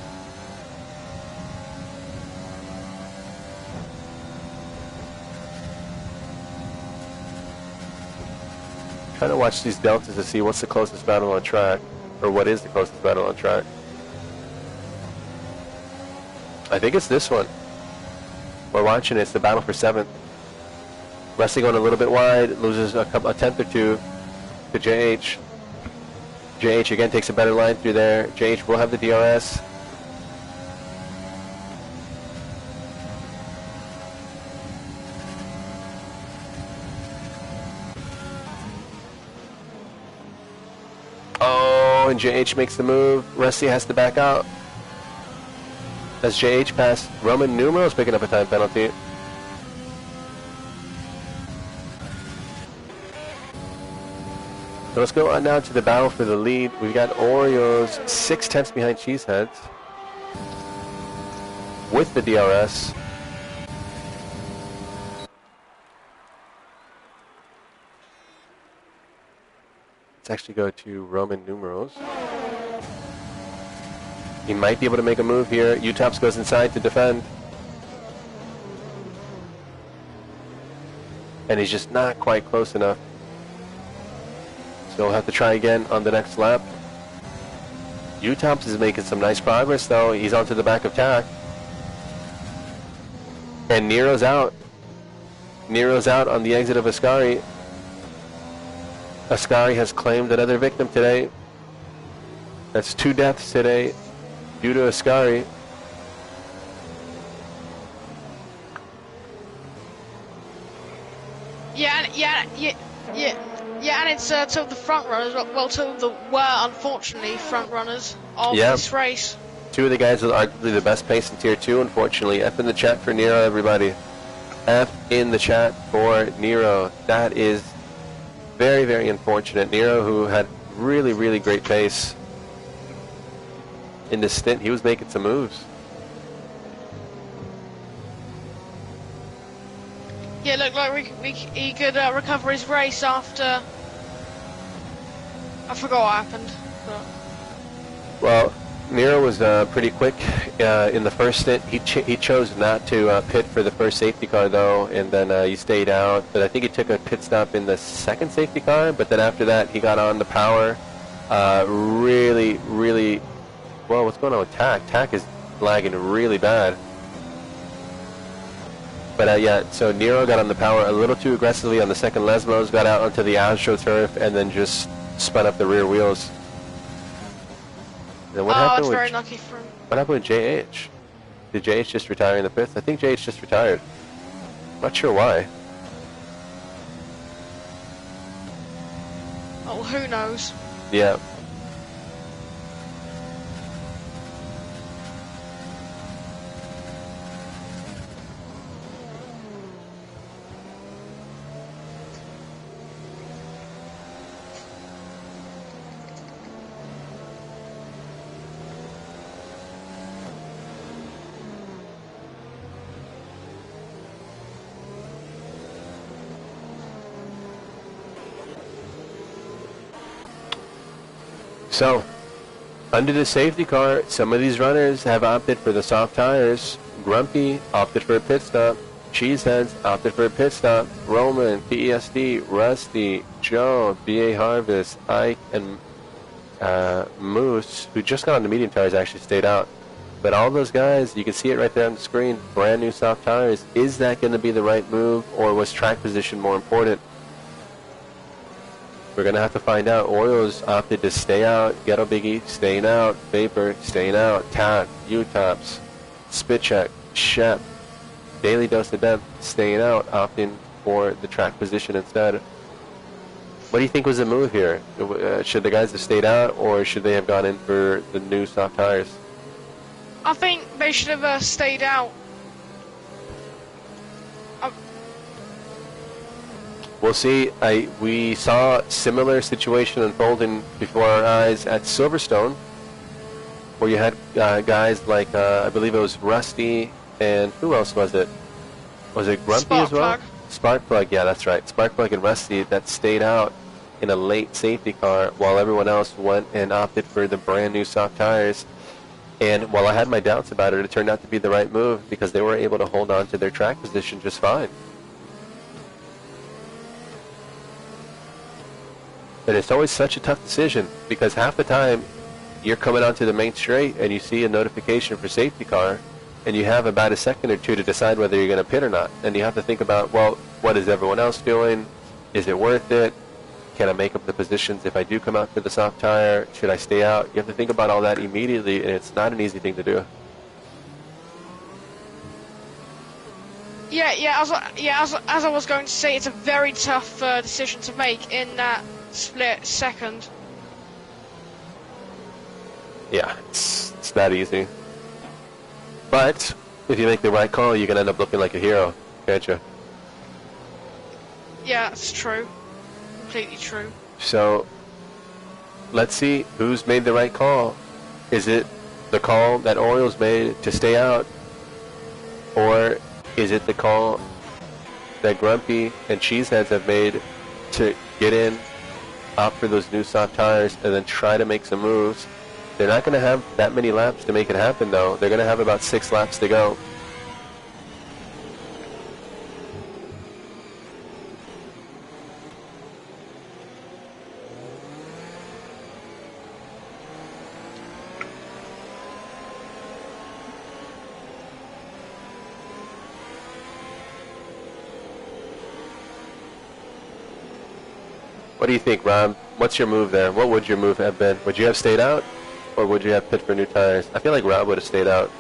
A: Trying to watch these deltas to see what's the closest battle on track, or what is the closest battle on track. I think it's this one. We're watching it. It's the battle for 7th. Rusty going a little bit wide, loses a tenth or two to JH. JH again takes a better line through there. JH will have the DRS. Oh, and JH makes the move. Rusty has to back out. As JH passed Roman Numerals, picking up a time penalty. So let's go on now to the battle for the lead. We've got Oreos 6 tenths behind Cheeseheads with the DRS. Let's actually go to Roman Numerals. He might be able to make a move here. Utops goes inside to defend. And he's just not quite close enough. So we'll have to try again on the next lap. Utops is making some nice progress though. He's onto the back of Tack. And Nero's out. Nero's out on the exit of Ascari. Ascari has claimed another victim today. That's 2 deaths today due to Ascari.
B: Yeah, and it's to the front runners, well, to the unfortunately front runners of this race.
A: Two of the guys with arguably the best pace in Tier 2, unfortunately. F in the chat for Nero, everybody. F in the chat for Nero. That is very, very unfortunate. Nero, who had really, really great pace in this stint, he was making some moves.
B: Yeah, it looked like he could recover his race after... I forgot what happened. But...
A: Well, Nero was pretty quick in the first stint. He chose not to pit for the first safety car, though, and then he stayed out. But I think he took a pit stop in the second safety car, but then after that he got on the power. Really, really... Well, what's going on with TAC? TAC is lagging really bad. But yeah, so Nero got on the power a little too aggressively on the second Lesmos, got out onto the AstroTurf, and then just spun up the rear wheels. Then what happened
B: it's
A: with
B: very lucky for him.
A: What happened with JH? Did JH just retire in the pits? I think JH just retired. Not sure why.
B: Oh, who knows?
A: Yeah. So, under the safety car, some of these runners have opted for the soft tires. Grumpy opted for a pit stop. Cheeseheads opted for a pit stop. Roman, PESD, Rusty, Joe, BA Harvest, Ike, and Moose, who just got on the medium tires, actually stayed out. But all those guys, you can see it right there on the screen, brand new soft tires. Is that going to be the right move, or was track position more important? We're going to have to find out. Orioles opted to stay out. Ghetto Biggie staying out. Vapor staying out. TAC, U-Tops, Spitcheck, Shep, Daily Dose of Death staying out, opting for the track position instead. What do you think was the move here? Should the guys have stayed out, or should they have gone in for the new soft tires?
B: I think they should have stayed out.
A: We'll see. We saw a similar situation unfolding before our eyes at Silverstone, where you had guys like, I believe it was Rusty, and who else was it? Was it Grumpy as well? Sparkplug, yeah, that's right. Sparkplug and Rusty that stayed out in a late safety car while everyone else went and opted for the brand new soft tires. And while I had my doubts about it, it turned out to be the right move because they were able to hold on to their track position just fine. But it's always such a tough decision because half the time you're coming onto the main straight and you see a notification for safety car and you have about a second or two to decide whether you're going to pit or not. And you have to think about, well, what is everyone else doing? Is it worth it? Can I make up the positions if I do come out for the soft tire? Should I stay out? You have to think about all that immediately, and it's not an easy thing to do.
B: As I was going to say, it's a very tough decision to make in that split second.
A: Yeah, it's not easy. But if you make the right call, you can end up looking like a hero, can't you?
B: Yeah, it's true. Completely true.
A: So, let's see who's made the right call. Is it the call that Orioles made to stay out? Or is it the call that Grumpy and Cheeseheads have made to get in, opt for those new soft tires, and then try to make some moves? They're not going to have that many laps to make it happen, though. They're going to have about 6 laps to go. What do you think, Rob? What's your move there? What would your move have been? Would you have stayed out, or would you have pit for new tires? I feel like Rob would have stayed out.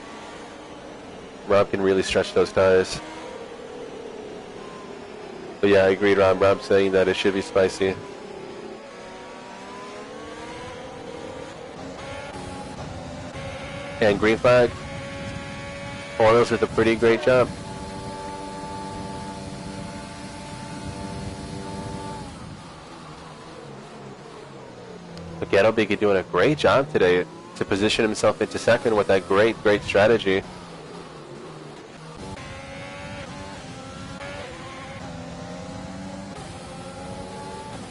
A: Rob can really stretch those tires. But yeah, I agree, Rob. Rob's saying that it should be spicy. And green flag. Orioles with a pretty great job. But Gettelbig doing a great job today to position himself into second with that great strategy.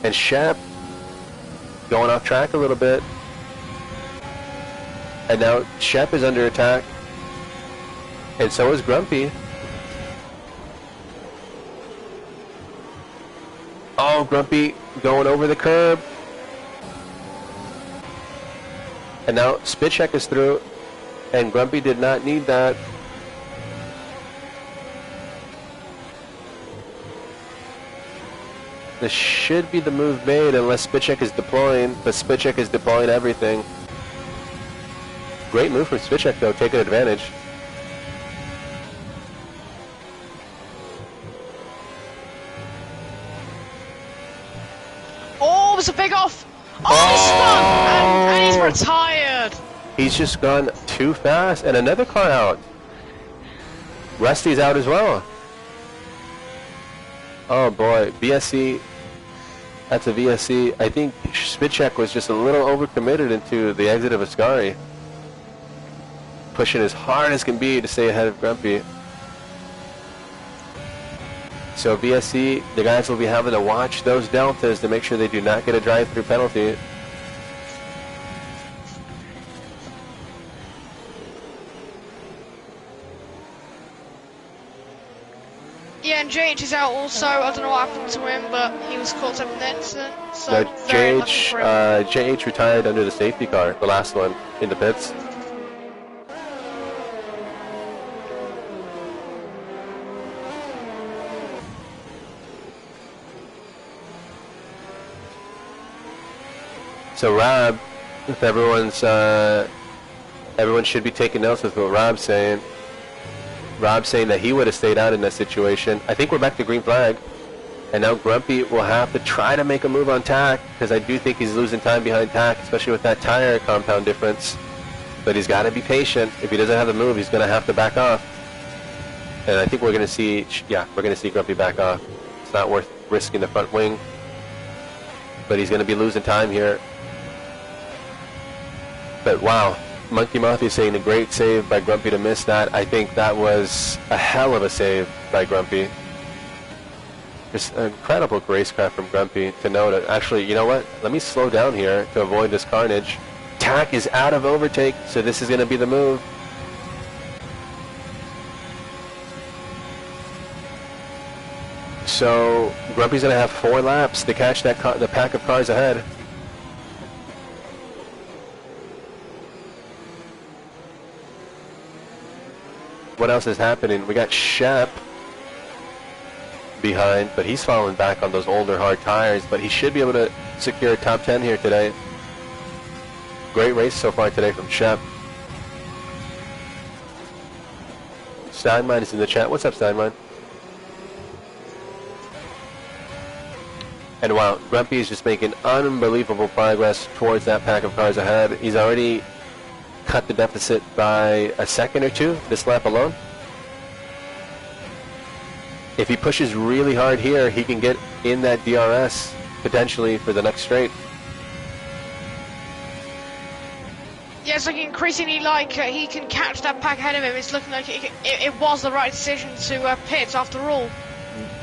A: And Shep going off track a little bit. And now Shep is under attack. And so is Grumpy. Oh, Grumpy going over the curb. And now Spitcheck is through. And Grumpy did not need that. This should be the move made unless Spitcheck is deploying, but Spitcheck is deploying everything. Great move from Spitcheck though, taking advantage.
B: Oh, it's a big off! Oh, he's spun! And he's retired!
A: He's just gone too fast, and another car out. Rusty's out as well. Oh boy, VSC, that's a VSC. I think Spitcheck was just a little overcommitted into the exit of Ascari. Pushing as hard as can be to stay ahead of Grumpy. So VSC, the guys will be having to watch those deltas to make sure they do not get a drive-through penalty.
B: Yeah, and JH is out also. I don't know what happened to him, but he was caught up in the incident. So
A: No,
B: very unlucky for him.
A: JH retired under the safety car, the last one, in the pits. So Rob, if everyone should be taking notes with what Rob's saying. Rob's saying that he would have stayed out in that situation. I think we're back to green flag. And now Grumpy will have to try to make a move on Tack, because I do think he's losing time behind Tack, especially with that tire compound difference. But he's got to be patient. If he doesn't have the move, he's going to have to back off. And I think we're going to see, yeah, we're going to see Grumpy back off. It's not worth risking the front wing. But he's going to be losing time here. But wow, Monkey Mafia saying a great save by Grumpy to miss that. I think that was a hell of a save by Grumpy. Just an incredible racecraft from Grumpy to know that, actually, you know what? Let me slow down here to avoid this carnage. Tack is out of overtake, so this is going to be the move. So Grumpy's going to have 4 laps to catch that the pack of cars ahead. What else is happening? We got Shep behind, but he's falling back on those older hard tires, but he should be able to secure a top 10 here today. Great race so far today from Shep. Steinmine is in the chat. What's up, Steinmine? And wow, Grumpy is just making unbelievable progress towards that pack of cars ahead. He's already cut the deficit by a second or two this lap alone. If he pushes really hard here, he can get in that DRS potentially for the next straight.
B: Yeah, it's looking increasingly like he can catch that pack ahead of him. It's looking like it was the right decision to pit after all.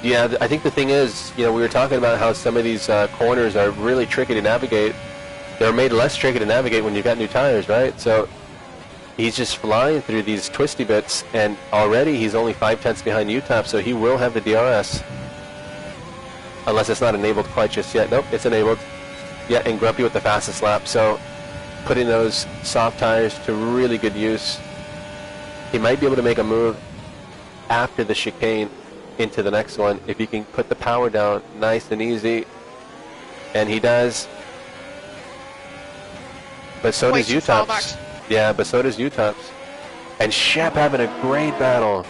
A: Yeah, I think the thing is, you know, we were talking about how some of these corners are really tricky to navigate. They're made less tricky to navigate when you've got new tires, right? So he's just flying through these twisty bits, and already he's only 5/10 behind UTAP, so he will have the DRS. Unless it's not enabled quite just yet. Nope, it's enabled. Yeah, and Grumpy with the fastest lap, so putting those soft tires to really good use. He might be able to make a move after the chicane into the next one if he can put the power down nice and easy, and he does. But so does UTAP's. Yeah, but so does UTAP's. And Shep having a great battle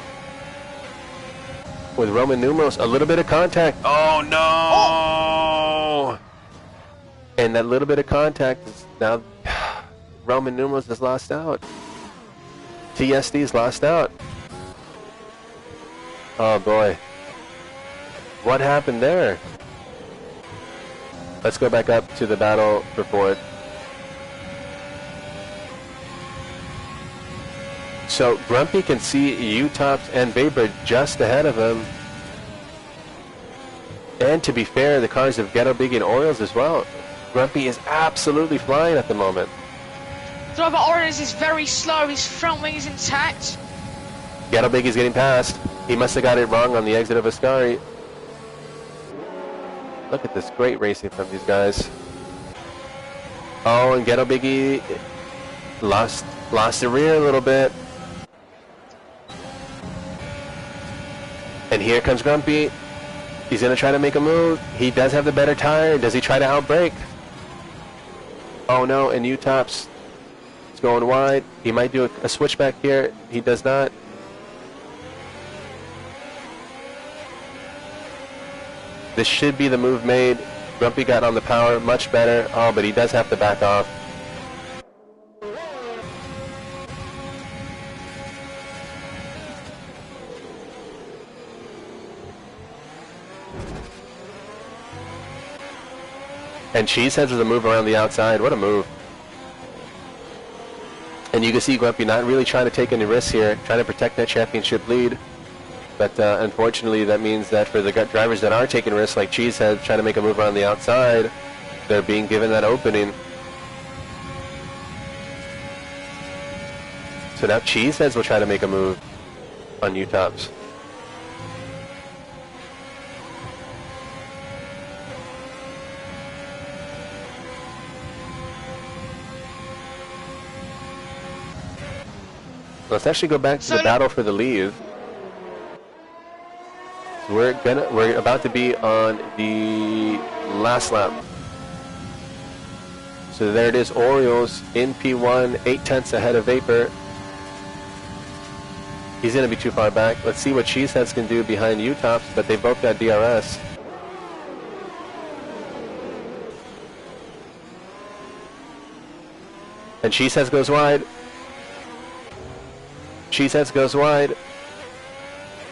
A: with Roman Numos. A little bit of contact. Oh no! Oh. And that little bit of contact is now Roman Numos has lost out. TSD's lost out. Oh boy. What happened there? Let's go back up to the battle report. So Grumpy can see U-Tops and Vapor just ahead of him. And to be fair, the cars of Ghetto Biggie and Orioles as well. Grumpy is absolutely flying at the moment.
B: Driver Orioles is very slow. His front wing is intact.
A: Ghetto Biggie's getting past. He must have got it wrong on the exit of Ascari. Look at this great racing from these guys. Oh, and Ghetto Biggie lost the rear a little bit. And here comes Grumpy. He's going to try to make a move. He does have the better tire. Does he try to outbrake? Oh no, and U-Tops is going wide. He might do a switchback here. He does not. This should be the move made. Grumpy got on the power much better. Oh, but he does have to back off. And Cheeseheads with a move around the outside. What a move. And you can see Grumpy not really trying to take any risks here, trying to protect that championship lead. But unfortunately, that means that for the drivers that are taking risks, like Cheeseheads trying to make a move around the outside, they're being given that opening. So now Cheeseheads will try to make a move on U-Tops. Let's actually go back to the battle for the lead. We're about to be on the last lap. So there it is, Orioles in P1, 8/10 ahead of Vapor. He's going to be too far back. Let's see what Cheeseheads can do behind U-Tops, but they both got DRS. And Cheeseheads goes wide. Cheeseheads goes wide.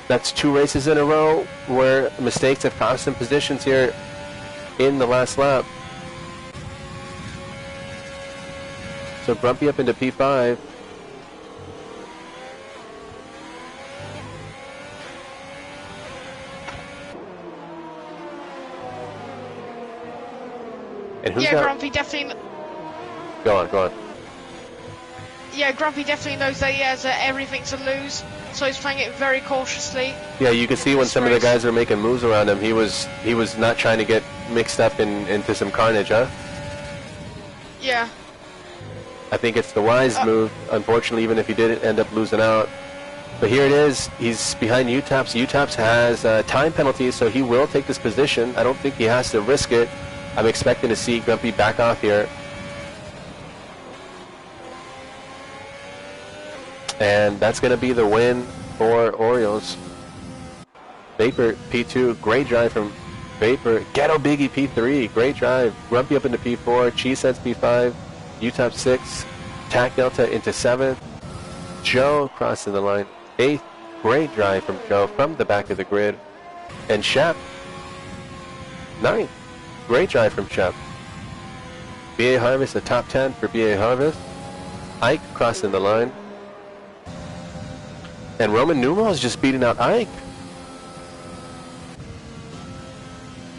A: That's 2 races in a row where mistakes have cost him positions here in the last lap. So Grumpy up into P5. And who's
B: Grumpy definitely.
A: Go on.
B: Yeah, Grumpy definitely knows that he has everything to lose, so he's playing it very cautiously.
A: Yeah, you can see when some of the guys are making moves around him, he was not trying to get mixed up into some carnage, huh?
B: Yeah.
A: I think it's the wise move, unfortunately, even if he did end up losing out. But here it is. He's behind U-Tops. U-Tops has time penalties, so he will take this position. I don't think he has to risk it. I'm expecting to see Grumpy back off here. And that's going to be the win for Orioles. Vapor P2, great drive from Vapor. Ghetto Biggie P3, great drive. Grumpy up into P4, Cheeseheads P5, U-Top 6, Tac Delta into 7th. Joe crossing the line, 8th. Great drive from Joe from the back of the grid. And Shep, 9th. Great drive from Shep. BA Harvest, a top 10 for BA Harvest. Ike crossing the line. And Roman Numeral is just beating out Ike.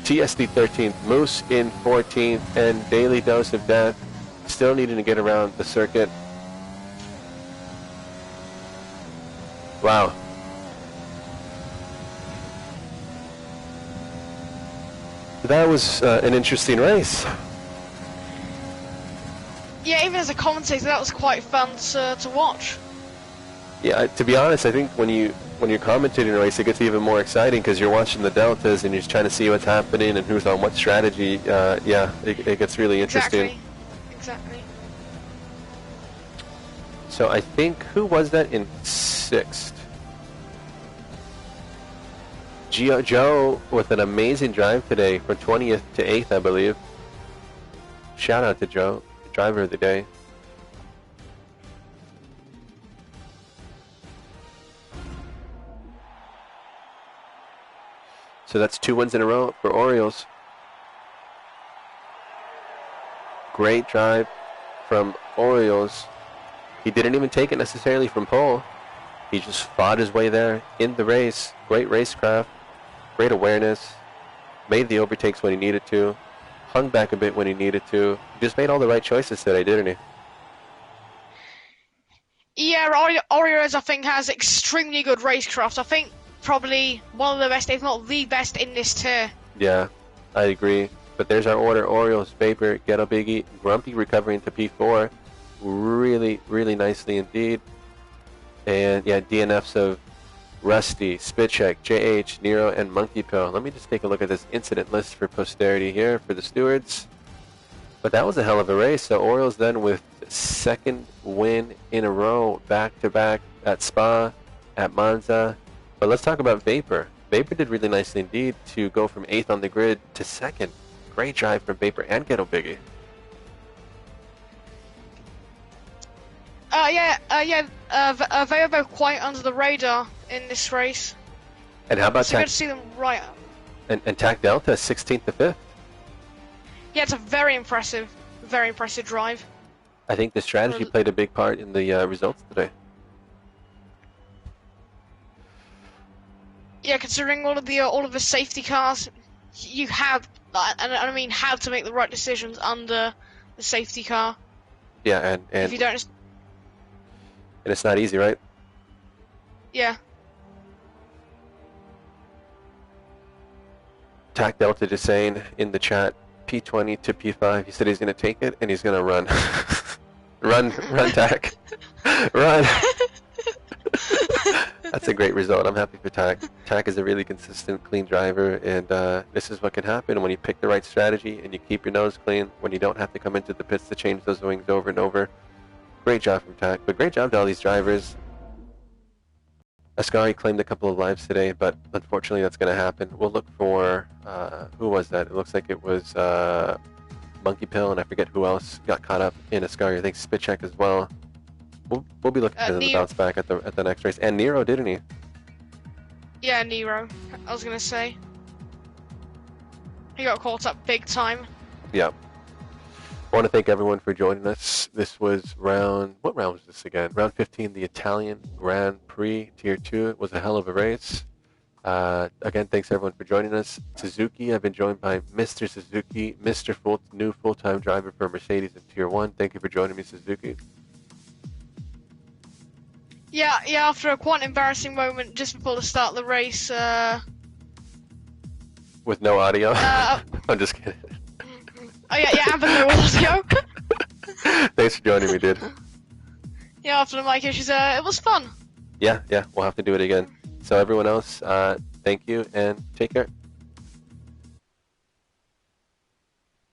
A: TSD 13th, Moose in 14th, and Daily Dose of Death still needing to get around the circuit. Wow. That was an interesting race.
B: Yeah, even as a commentator, that was quite fun to watch.
A: Yeah, to be honest, I think when you're commentating a race, it gets even more exciting because you're watching the deltas and you're trying to see what's happening and who's on what strategy. Yeah, it gets really interesting.
B: Exactly.
A: So I think, who was that in 6th? Joe with an amazing drive today from 20th to 8th, I believe. Shout out to Joe, driver of the day. So that's 2 wins in a row for Orioles. Great drive from Orioles. He didn't even take it necessarily from pole. He just fought his way there in the race. Great racecraft, great awareness. Made the overtakes when he needed to. Hung back a bit when he needed to. Just made all the right choices today, didn't he?
B: Yeah, Orioles, I think, has extremely good racecraft. I think probably one of the best, if not the best, in this tier.
A: Yeah, I agree. But there's our order. Orioles, Vapor, Ghetto Biggie, Grumpy recovering to P4. Really, really nicely indeed. And yeah, DNFs of Rusty, Spitcheck, JH, Nero, and Monkey Pill. Let me just take a look at this incident list for posterity here for the stewards. But that was a hell of a race. So Orioles then with second win in a row, back-to-back at Spa, at Monza. But let's talk about Vapor. Vapor did really nicely indeed to go from 8th on the grid to 2nd. Great drive from Vapor and Ghetto Biggie.
B: They were both quite under the radar in this race.
A: And how about
B: So good to see them right up.
A: And TAC Delta 16th to 5th?
B: Yeah, it's a very impressive drive.
A: I think the strategy played a big part in the results today.
B: Yeah, considering all of the safety cars, you have, and I mean, have to make the right decisions under the safety car.
A: Yeah, and
B: if you don't,
A: and it's not easy, right?
B: Yeah.
A: TAC Delta just saying in the chat, P20 to P5. He said he's going to take it and he's going to run. run, TAC. Run. That's a great result. I'm happy for TAC. TAC is a really consistent, clean driver, and this is what can happen when you pick the right strategy and you keep your nose clean, when you don't have to come into the pits to change those wings over and over. Great job from TAC, but great job to all these drivers. Ascari claimed a couple of lives today, but unfortunately that's going to happen. We'll look for, who was that? It looks like it was Monkey Pill, and I forget who else got caught up in Ascari. I think Spitcheck as well. We'll be looking for them to bounce back at the next race. And Nero, didn't he?
B: Yeah, Nero. I was going to say. He got caught up big time.
A: Yeah. I want to thank everyone for joining us. This was what round was this again? Round 15, the Italian Grand Prix Tier 2. It was a hell of a race. Again, thanks everyone for joining us. Suzuki, I've been joined by Mr. Suzuki, new full-time driver for Mercedes in Tier 1. Thank you for joining me, Suzuki.
B: Yeah, after a quite embarrassing moment just before the start of the race.
A: With no audio? I'm just kidding.
B: Oh yeah, and with no audio.
A: Thanks for joining me, dude.
B: Yeah, after the mic issues, it was fun.
A: Yeah, we'll have to do it again. So everyone else, thank you and take care.